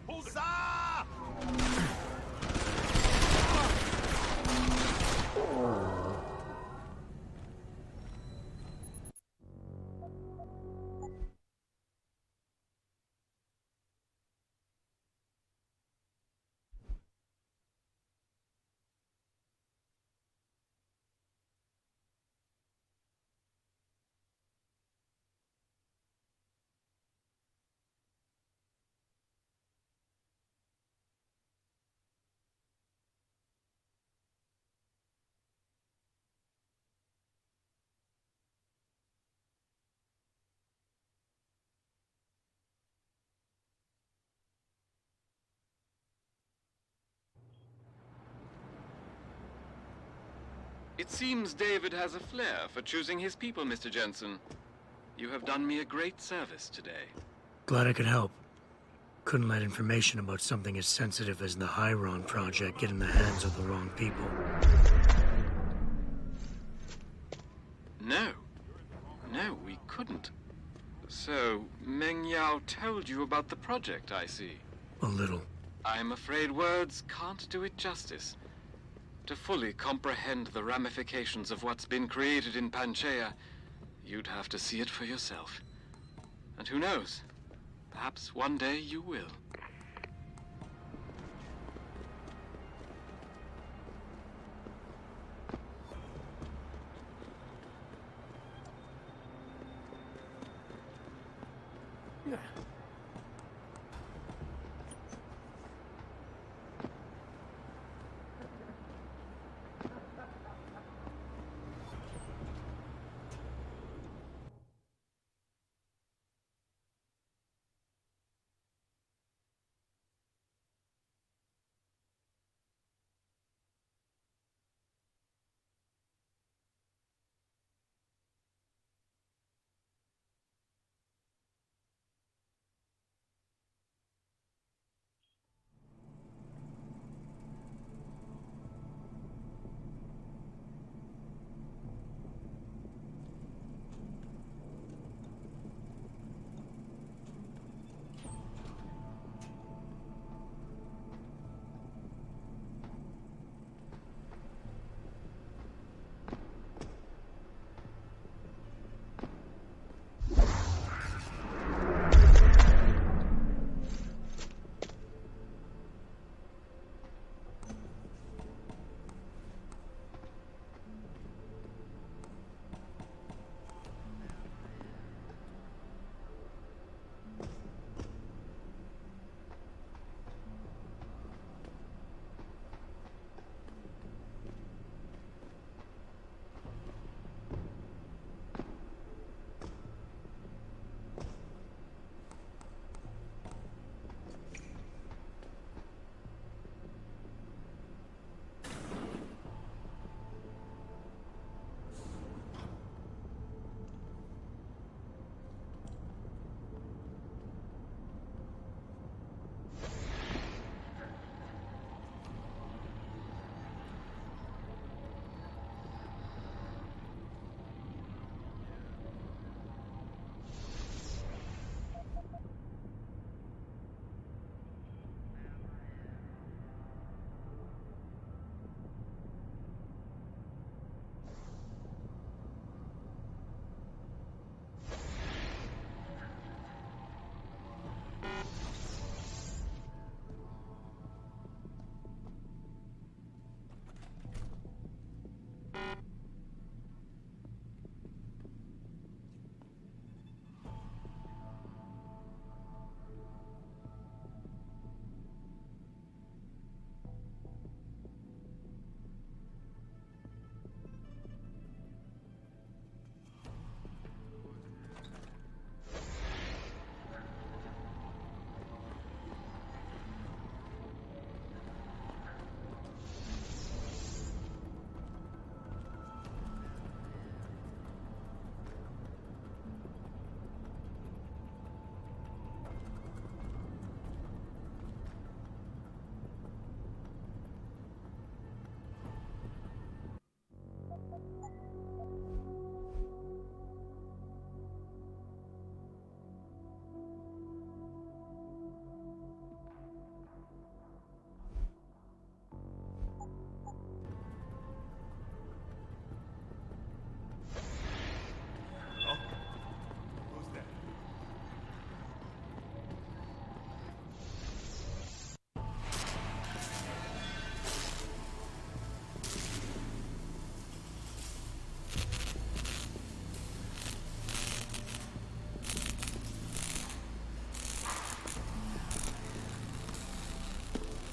Hold it! Sa! It seems David has a flair for choosing his people, Mr. Jensen. You have done me a great service today. Glad I could help. Couldn't let information about something as sensitive as the Hyron project get in the hands of the wrong people. No. No, we couldn't. So, Meng Yao told you about the project, I see. A little. I'm afraid words can't do it justice. To fully comprehend the ramifications of what's been created in Panchaea, you'd have to see it for yourself. And who knows? Perhaps one day you will.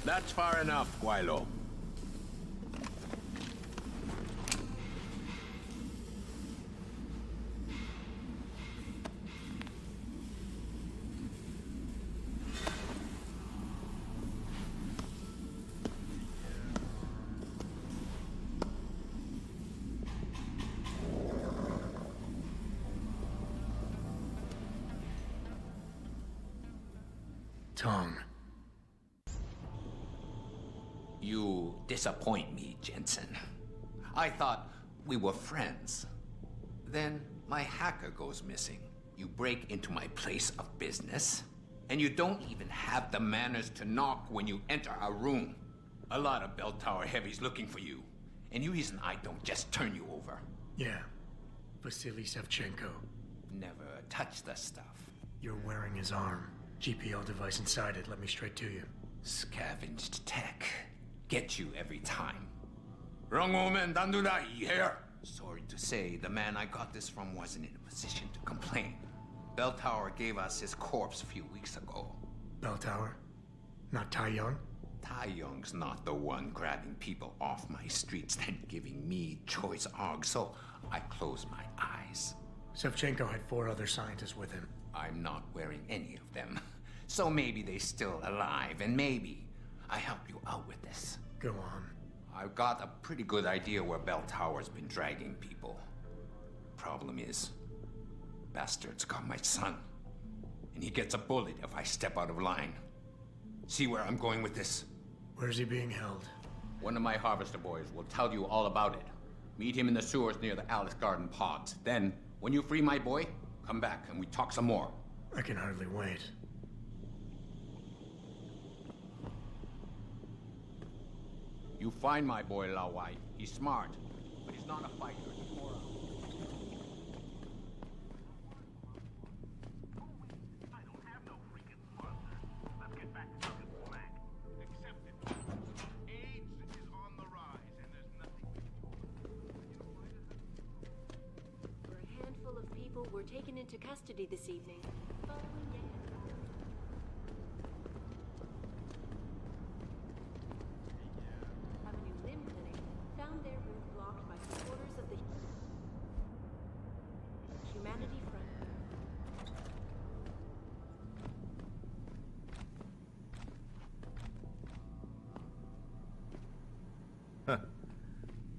That's far enough, Guaylo. Tong. You disappoint me, Jensen. I thought we were friends. Then my hacker goes missing. You break into my place of business, and you don't even have the manners to knock when you enter a room. A lot of bell tower heavies looking for you. Any reason I don't just turn you over? Yeah. Vasily Sevchenko. Never touch the stuff. You're wearing his arm. GPL device inside it. Let me straight to you. Scavenged tech. Get you every time. Wrong woman, don't do that, you hear? Sorry to say, the man I got this from wasn't in a position to complain. Bell Tower gave us his corpse a few weeks ago. Bell Tower? Not Tai Young? Tai Young's not the one grabbing people off my streets and giving me choice args, so I closed my eyes. Sevchenko had 4 other scientists with him. I'm not wearing any of them. So maybe they're still alive, and maybe I help you out with this. Go on. I've got a pretty good idea where Bell Tower's been dragging people. Problem is, bastard's got my son. And he gets a bullet if I step out of line. See where I'm going with this? Where's he being held? One of my harvester boys will tell you all about it. Meet him in the sewers near the Alice Garden pods. Then, when you free my boy, come back and we talk some more. I can hardly wait. You find my boy, Lao Wai. He's smart, but he's not a fighter. He's more For a handful of people were taken into custody this evening. Following day. Avenue Limb Clinic found their route blocked by supporters of the Humanity Front. Huh.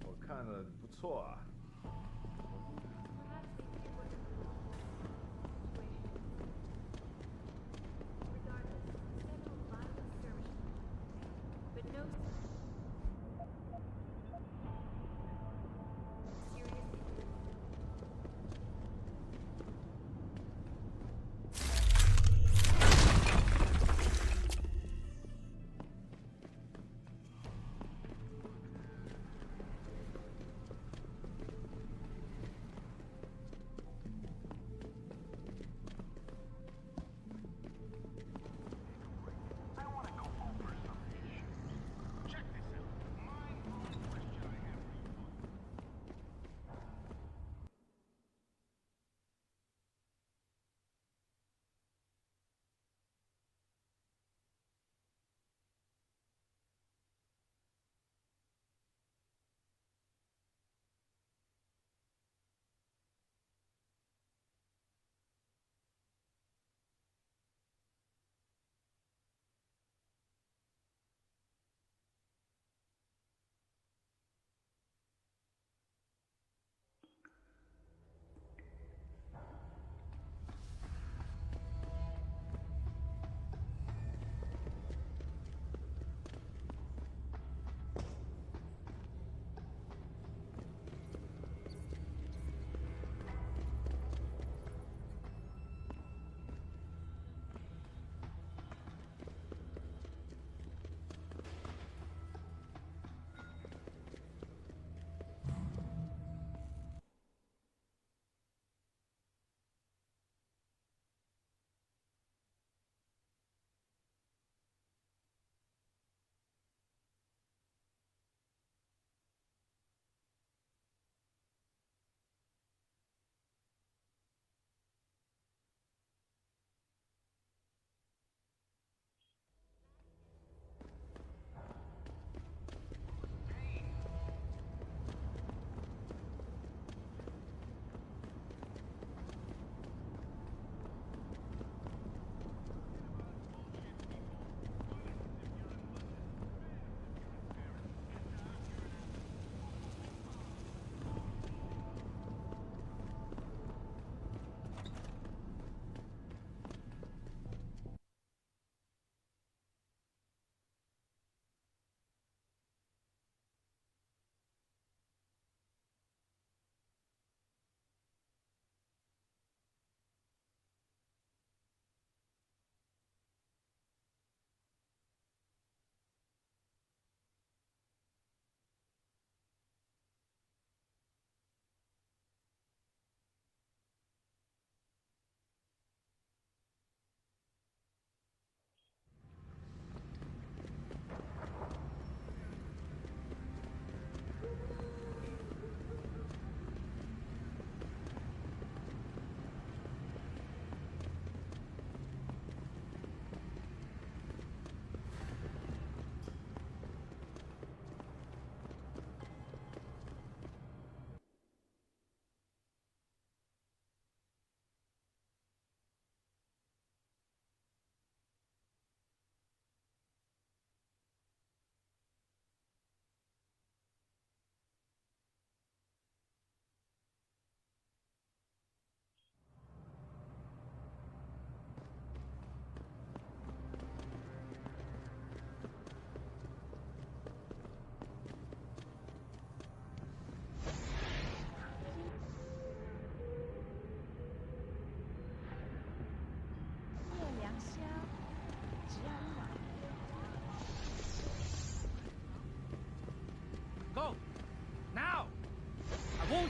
我看了不错啊。But no serious injuries. 《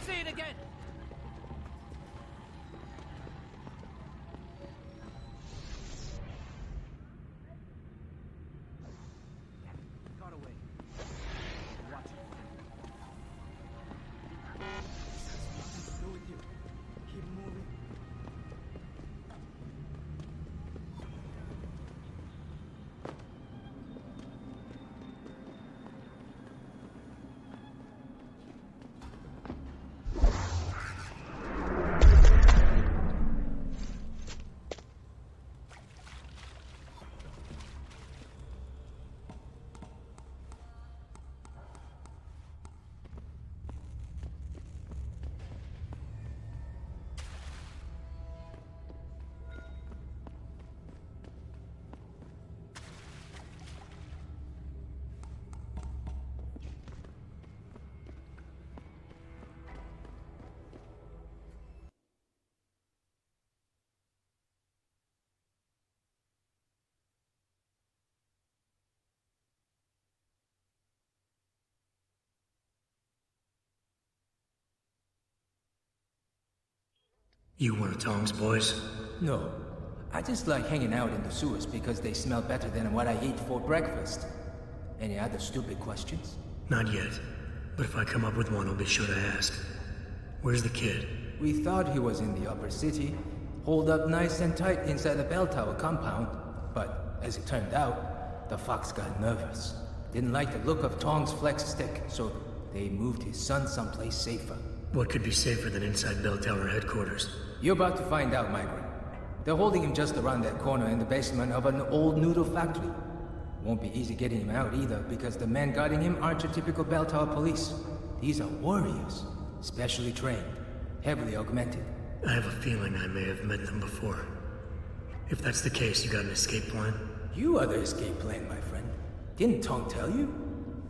say it again! Got away. Watch it. This has nothing to do with you. Keep moving. You one of Tong's boys? No. I just like hanging out in the sewers because they smell better than what I eat for breakfast. Any other stupid questions? Not yet. But if I come up with one, I'll be sure to ask. Where's the kid? We thought he was in the upper city, holed up nice and tight inside the bell tower compound. But as it turned out, the fox got nervous. Didn't like the look of Tong's flex stick, so they moved his son someplace safer. What could be safer than inside bell tower headquarters? You're about to find out, Migrant. They're holding him just around that corner in the basement of an old noodle factory. Won't be easy getting him out either, because the men guarding him aren't your typical bell tower police. These are warriors, specially trained, heavily augmented. I have a feeling I may have met them before. If that's the case, you got an escape plan? You are the escape plan, my friend. Didn't Tong tell you?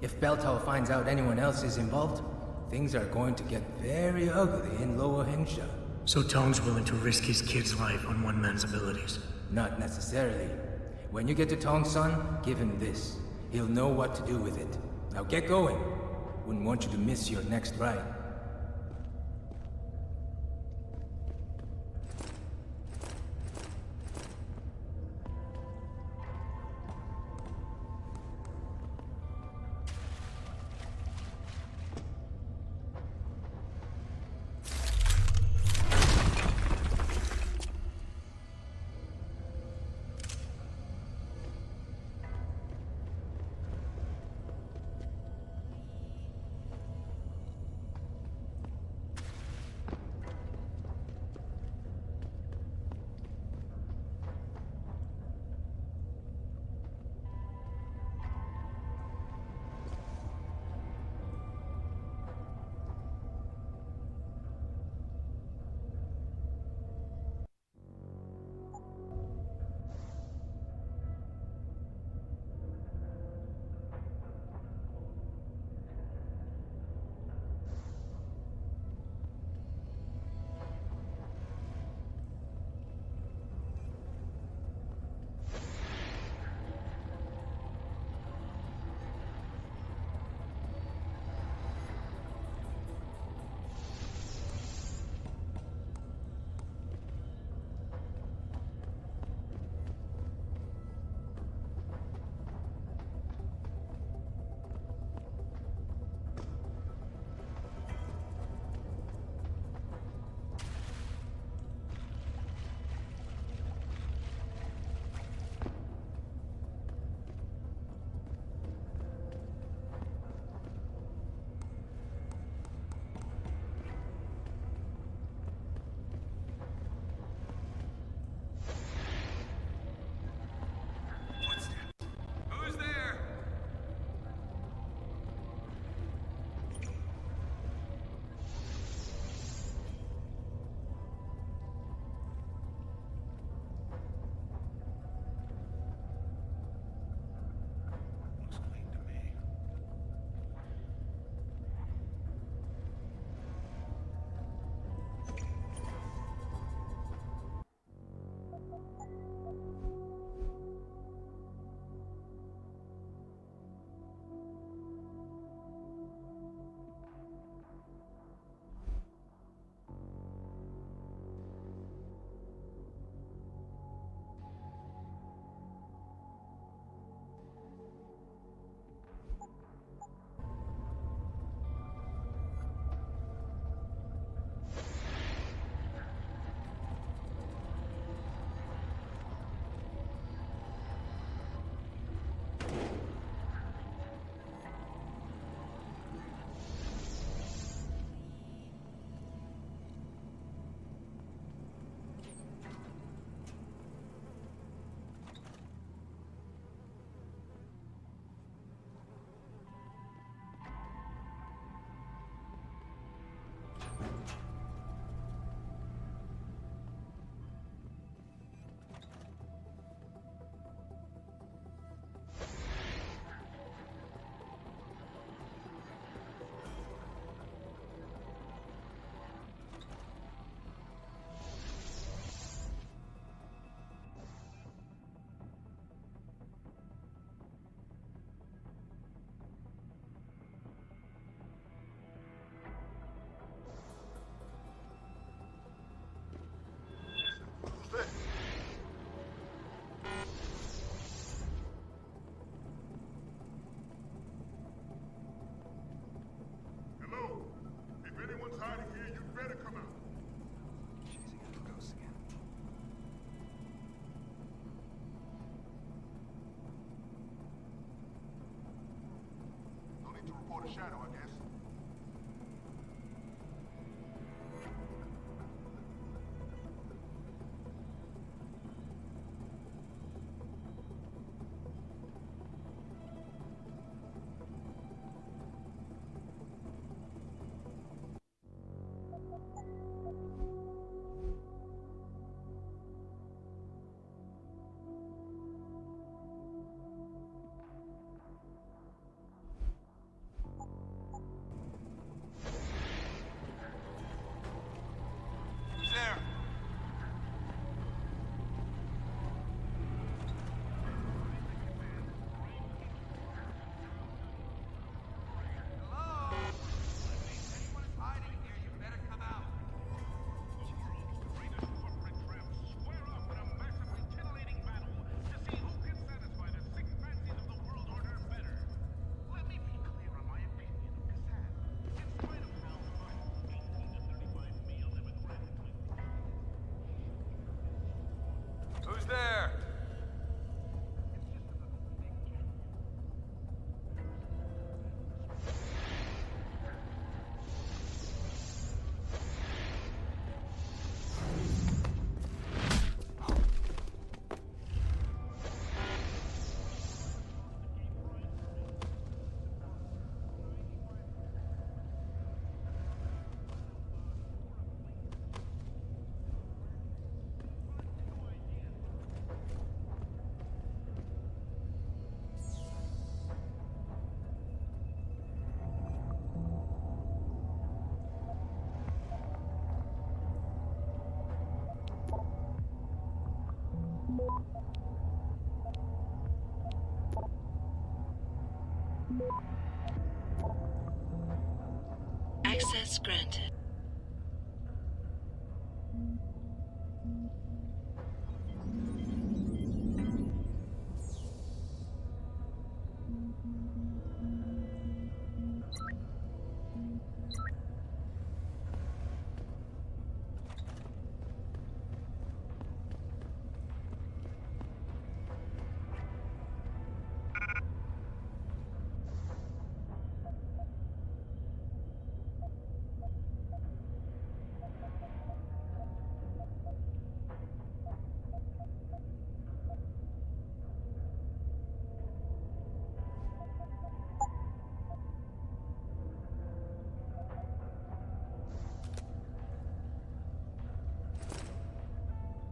If bell tower finds out anyone else is involved, things are going to get very ugly in Lower Hengsha. So Tong's willing to risk his kid's life on one man's abilities? Not necessarily. When you get to Tong's son, give him this. He'll know what to do with it. Now get going. Wouldn't want you to miss your next ride. Who's there? Access granted.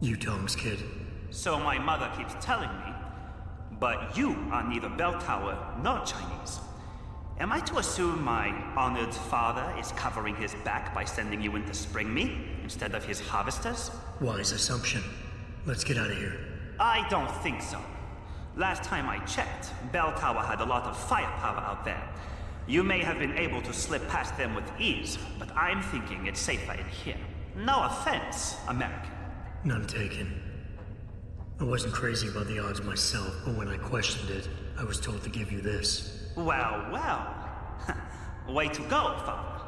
You dongs, kid. So my mother keeps telling me. But you are neither bell tower nor Chinese. Am I to assume my honored father is covering his back by sending you in to spring me instead of his harvesters? Wise assumption. Let's get out of here. I don't think so. Last time I checked, Bell Tower had a lot of firepower out there. You may have been able to slip past them with ease, but I'm thinking it's safer in here. No offense, American. None taken. I wasn't crazy about the odds myself, but when I questioned it, I was told to give you this. Well, well. Way to go, Father.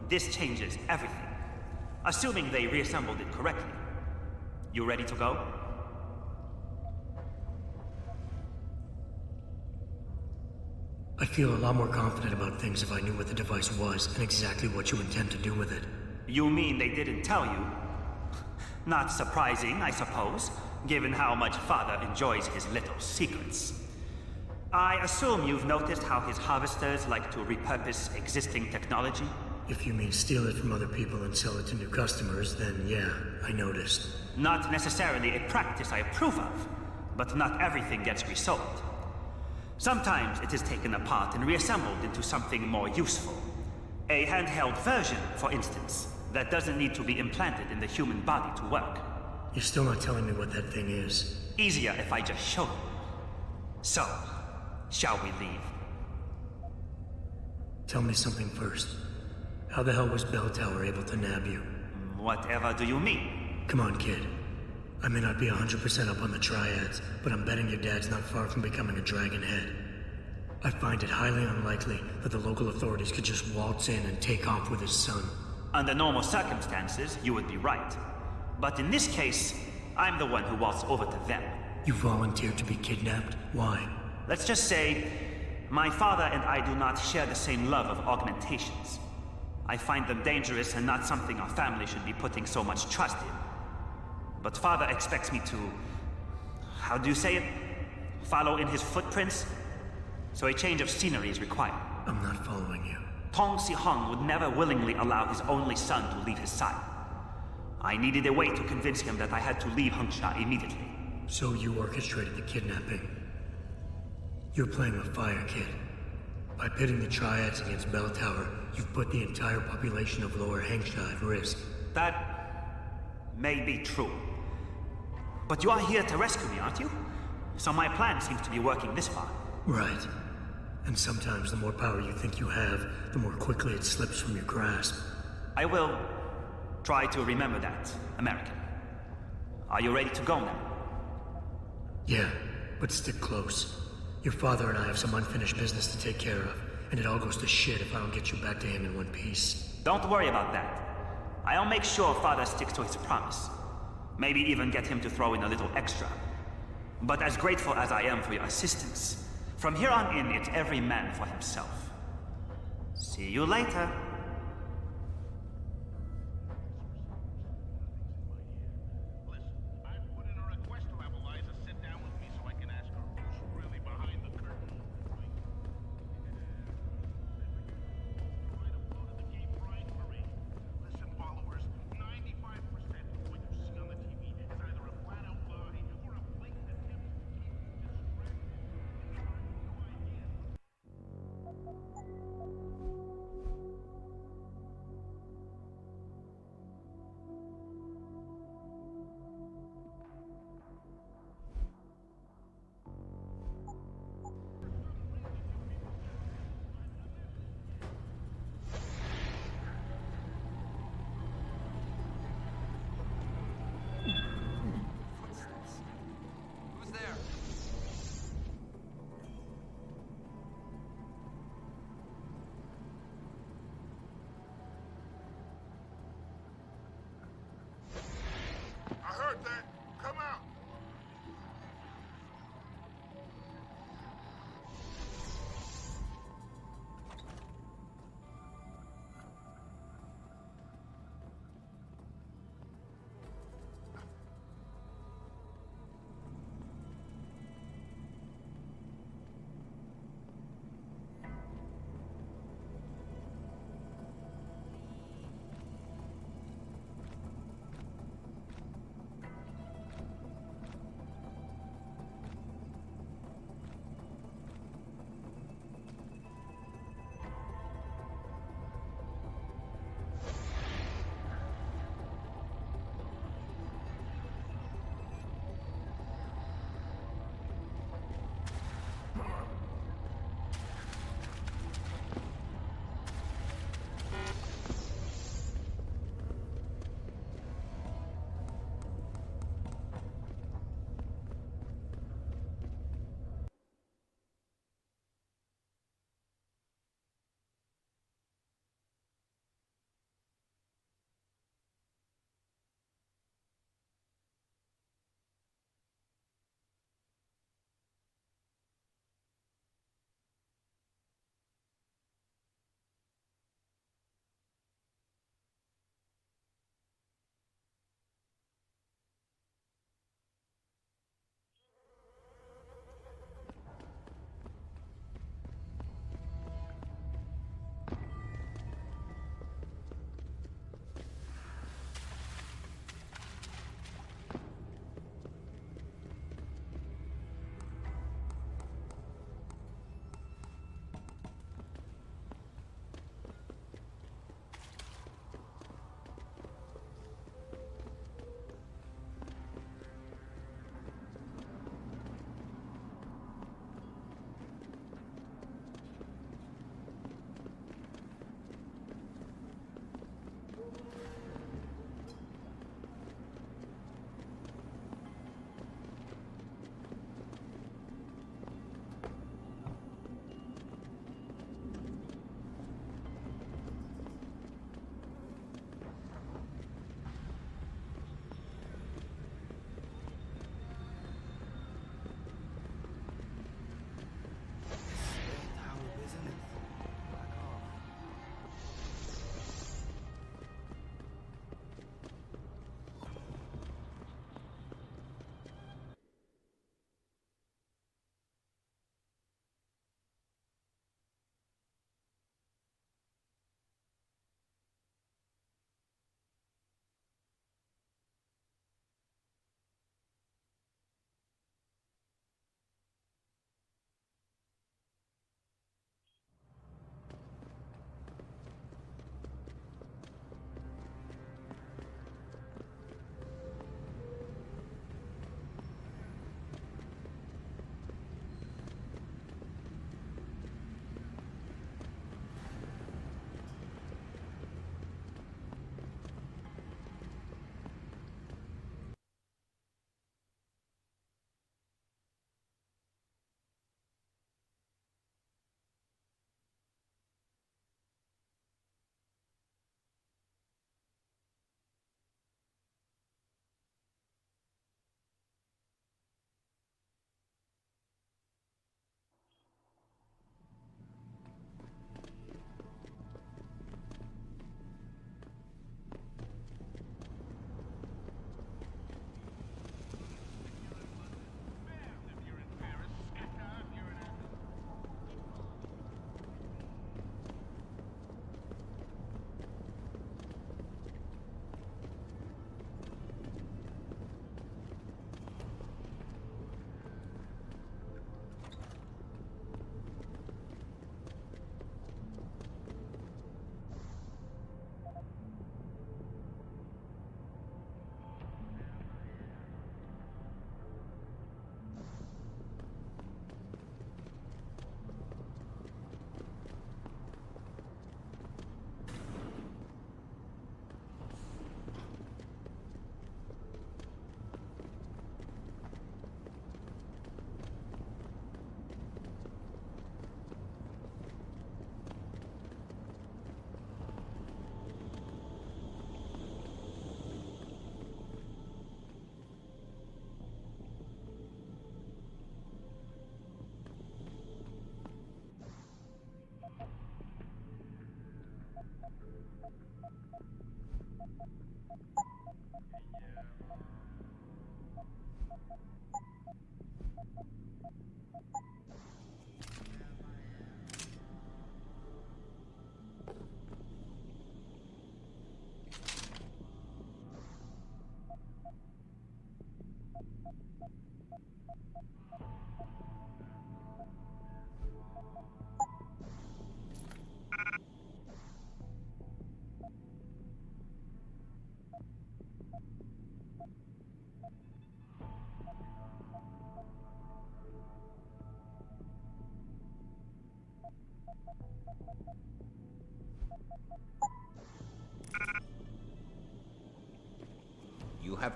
This changes everything. Assuming they reassembled it correctly. You ready to go? I feel a lot more confident about things if I knew what the device was and exactly what you intend to do with it. You mean they didn't tell you? Not surprising, I suppose, given how much Father enjoys his little secrets. I assume you've noticed how his harvesters like to repurpose existing technology? If you mean steal it from other people and sell it to new customers, then yeah, I noticed. Not necessarily a practice I approve of, but not everything gets resold. Sometimes it is taken apart and reassembled into something more useful. A handheld version, for instance, that doesn't need to be implanted in the human body to work. You're still not telling me what that thing is. Easier if I just show you. So, shall we leave? Tell me something first. How the hell was Bell Tower able to nab you? Whatever do you mean? Come on, kid. I may not be 100% up on the triads, but I'm betting your dad's not far from becoming a dragon head. I find it highly unlikely that the local authorities could just waltz in and take off with his son. Under normal circumstances, you would be right. But in this case, I'm the one who walks over to them. You volunteered to be kidnapped? Why? Let's just say, my father and I do not share the same love of augmentations. I find them dangerous and not something our family should be putting so much trust in. But father expects me to... how do you say it? Follow in his footprints? So a change of scenery is required. I'm not following you. Tong Si-hung would never willingly allow his only son to leave his side. I needed a way to convince him that I had to leave Hengsha immediately. So you orchestrated the kidnapping. You're playing a fire, kid. By pitting the Triads against Bell Tower, you've put the entire population of Lower Hengsha at risk. That may be true. But you are here to rescue me, aren't you? So my plan seems to be working this far. Right. And sometimes the more power you think you have, the more quickly it slips from your grasp. I will try to remember that, American. Are you ready to go now? Yeah, but stick close. Your father and I have some unfinished business to take care of, and it all goes to shit if I don't get you back to him in one piece. Don't worry about that. I'll make sure father sticks to his promise. Maybe even get him to throw in a little extra. But as grateful as I am for your assistance, from here on in, it's every man for himself. See you later.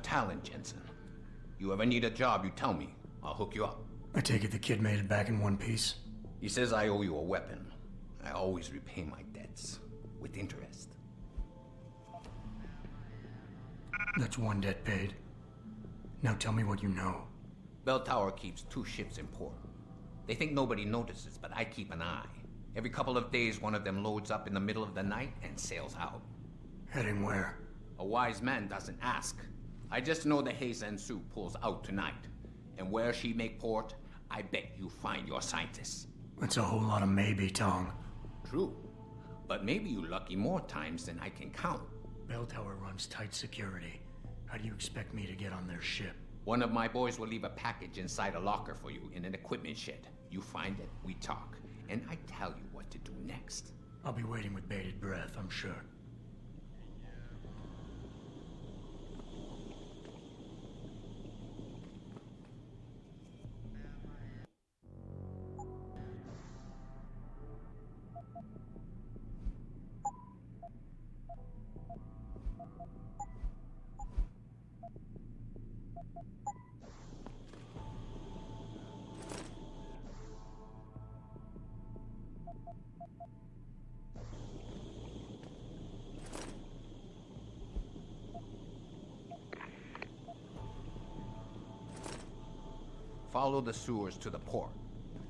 have talent, Jensen. You ever need a job, you tell me. I'll hook you up. I take it the kid made it back in one piece? He says I owe you a weapon. I always repay my debts. With interest. That's one debt paid. Now tell me what you know. Bell Tower keeps 2 ships in port. They think nobody notices, but I keep an eye. Every couple of days, one of them loads up in the middle of the night and sails out. Heading where? A wise man doesn't ask. I just know the Hengsha pulls out tonight. And where she make port, I bet you find your scientists. That's a whole lot of maybe, Tong. True. But maybe you lucky more times than I can count. Bell Tower runs tight security. How do you expect me to get on their ship? One of my boys will leave a package inside a locker for you in an equipment shed. You find it, we talk, and I tell you what to do next. I'll be waiting with bated breath, I'm sure. Follow the sewers to the port.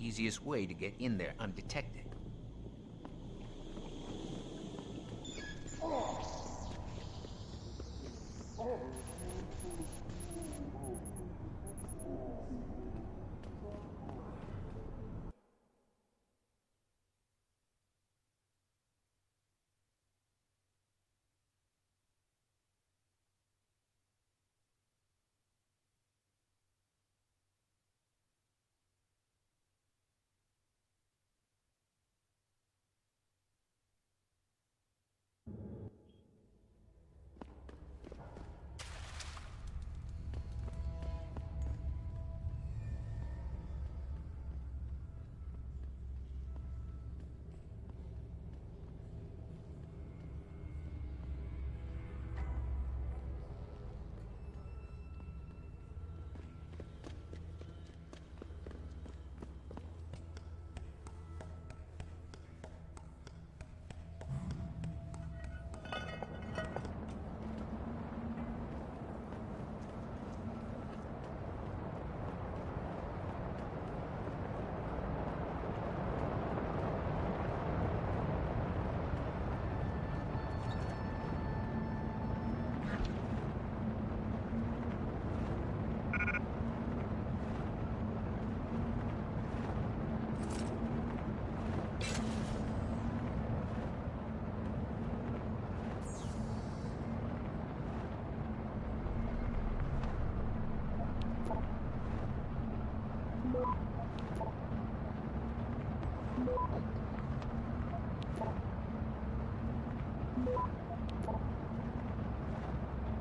Easiest way to get in there undetected.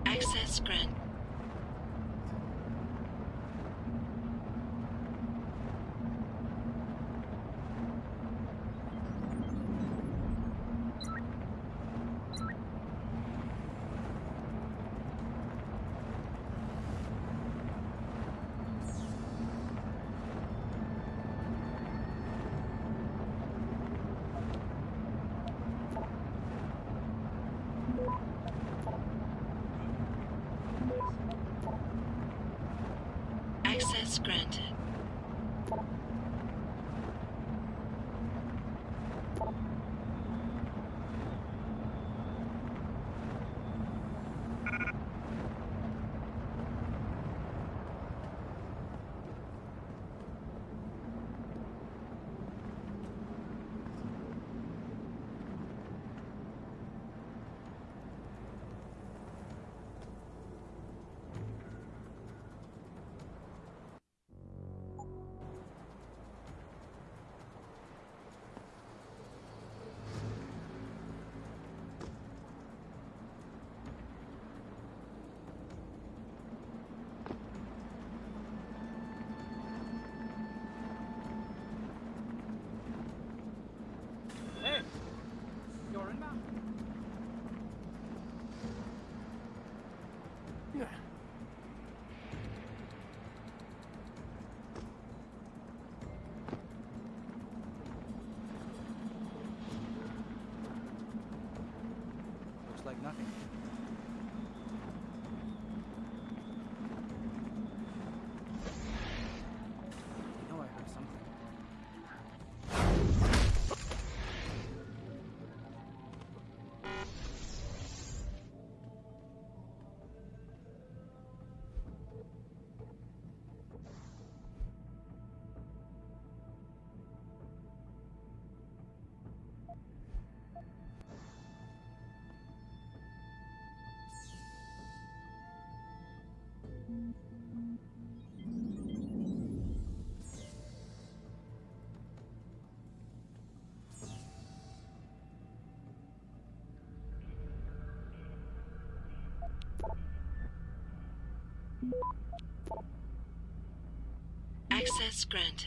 Access granted. Access granted. Nothing. I know I heard something. Access granted.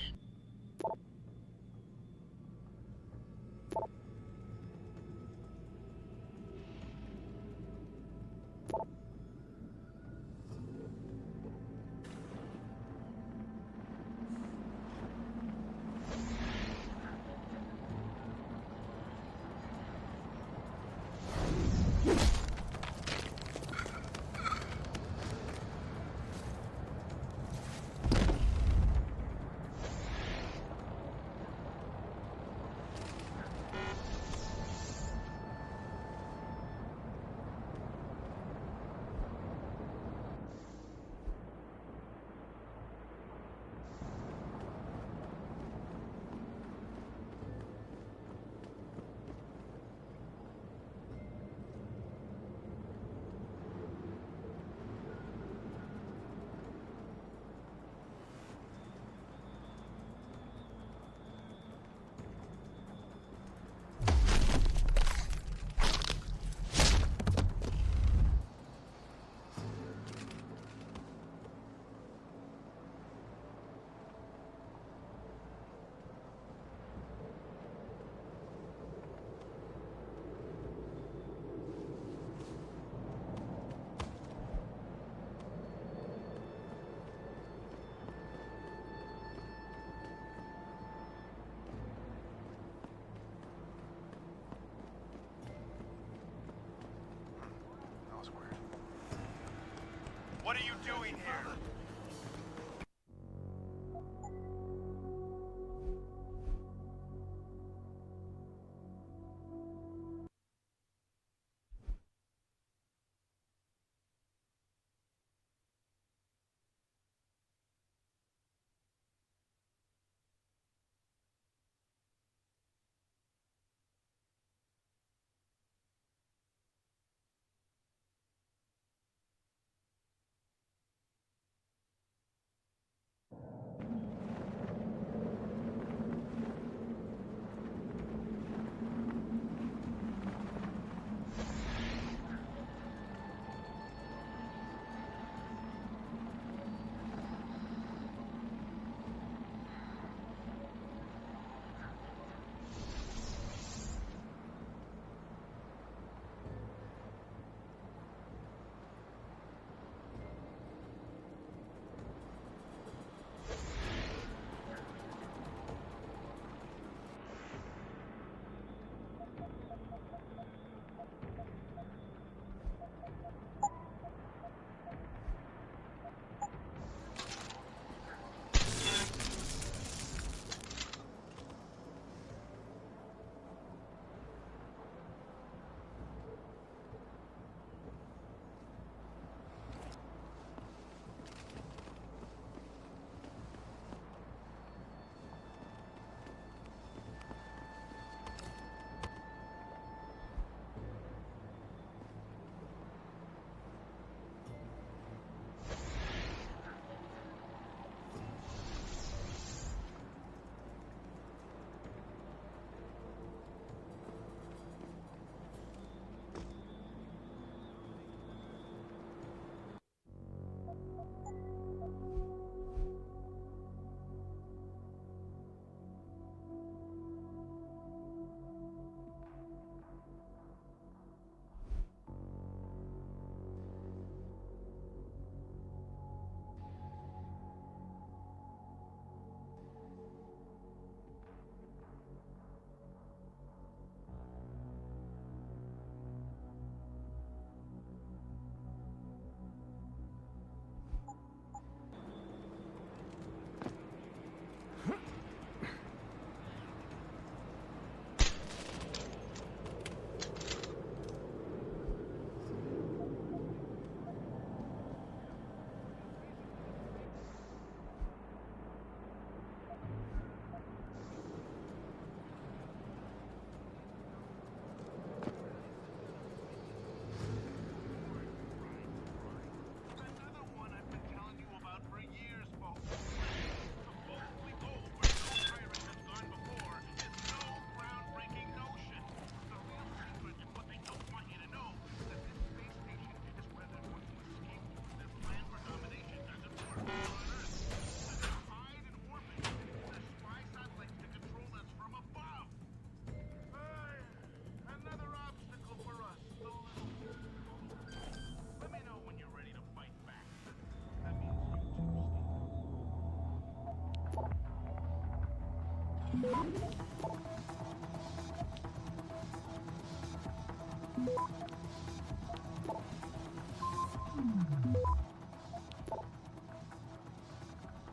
What are you doing here?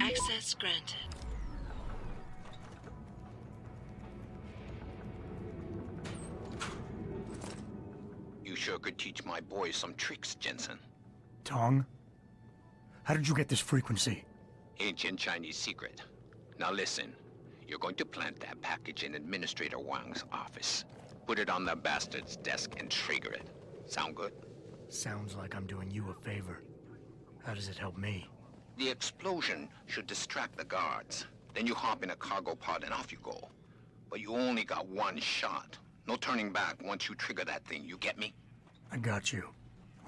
Access granted. You sure could teach my boys some tricks, Jensen. Tong? How did you get this frequency? Ancient Chinese secret. Now listen. You're going to plant that package in Administrator Wang's office. Put it on the bastard's desk and trigger it. Sound good? Sounds like I'm doing you a favor. How does it help me? The explosion should distract the guards. Then you hop in a cargo pod and off you go. But you only got one shot. No turning back once you trigger that thing, you get me? I got you.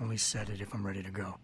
Only set it if I'm ready to go.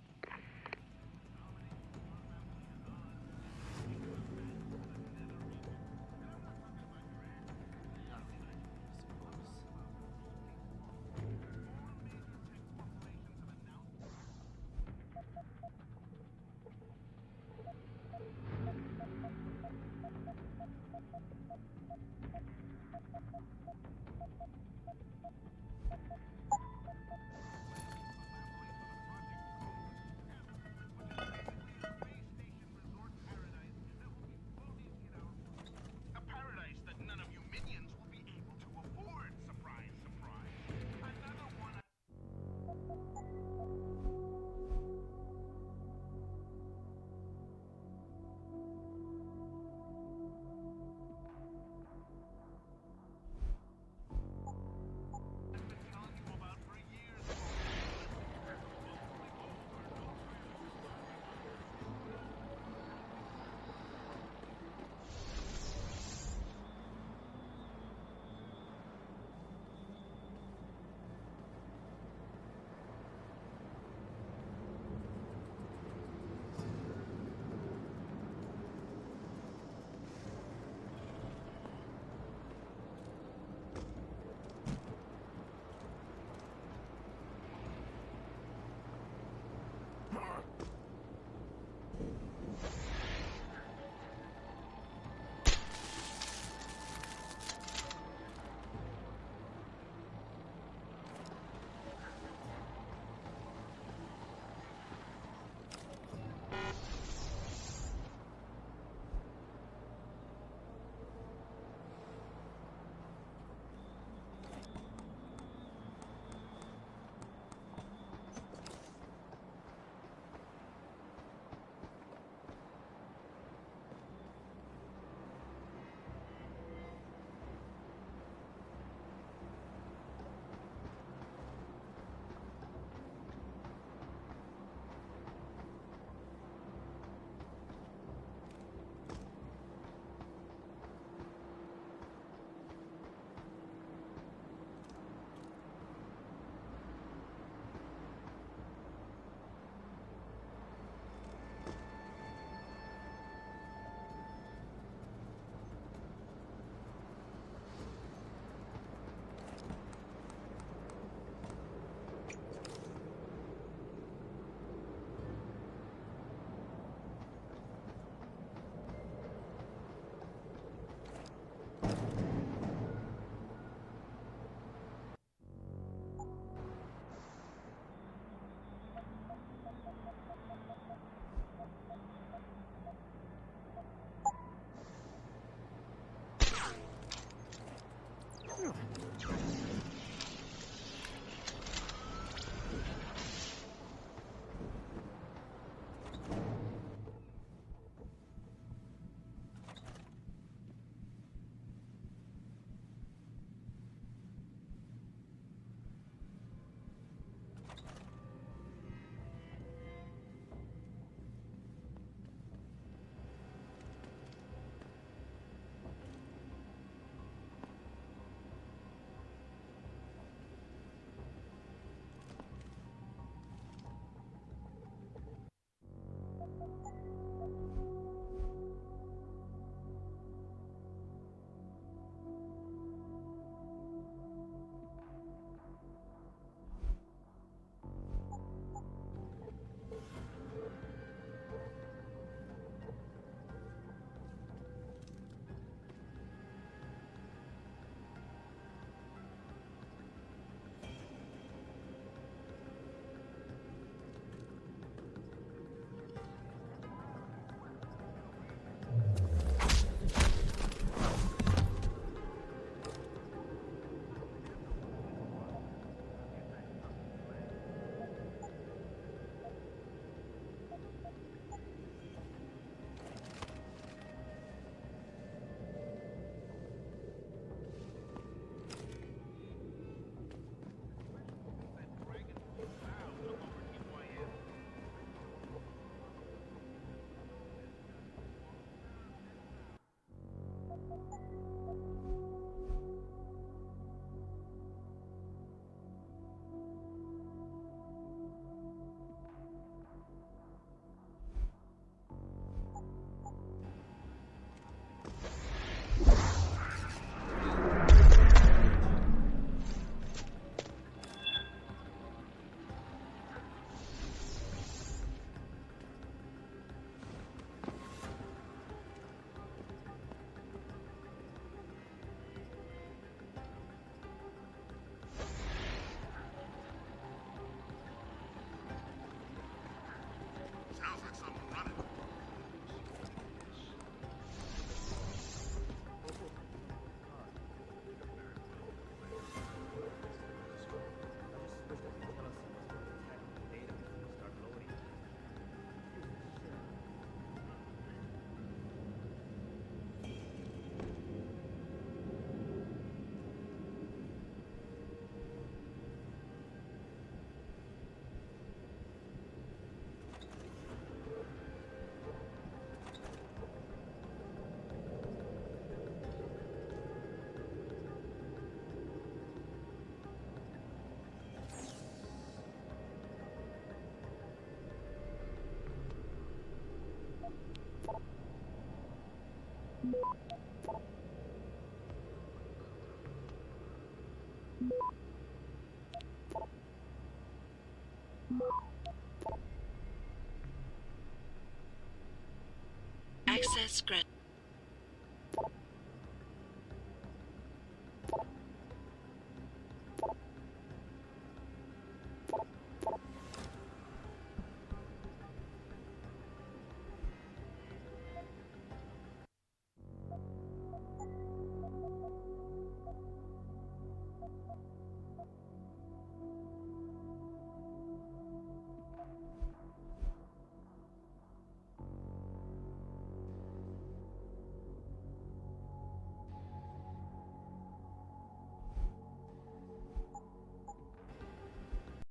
Access granted.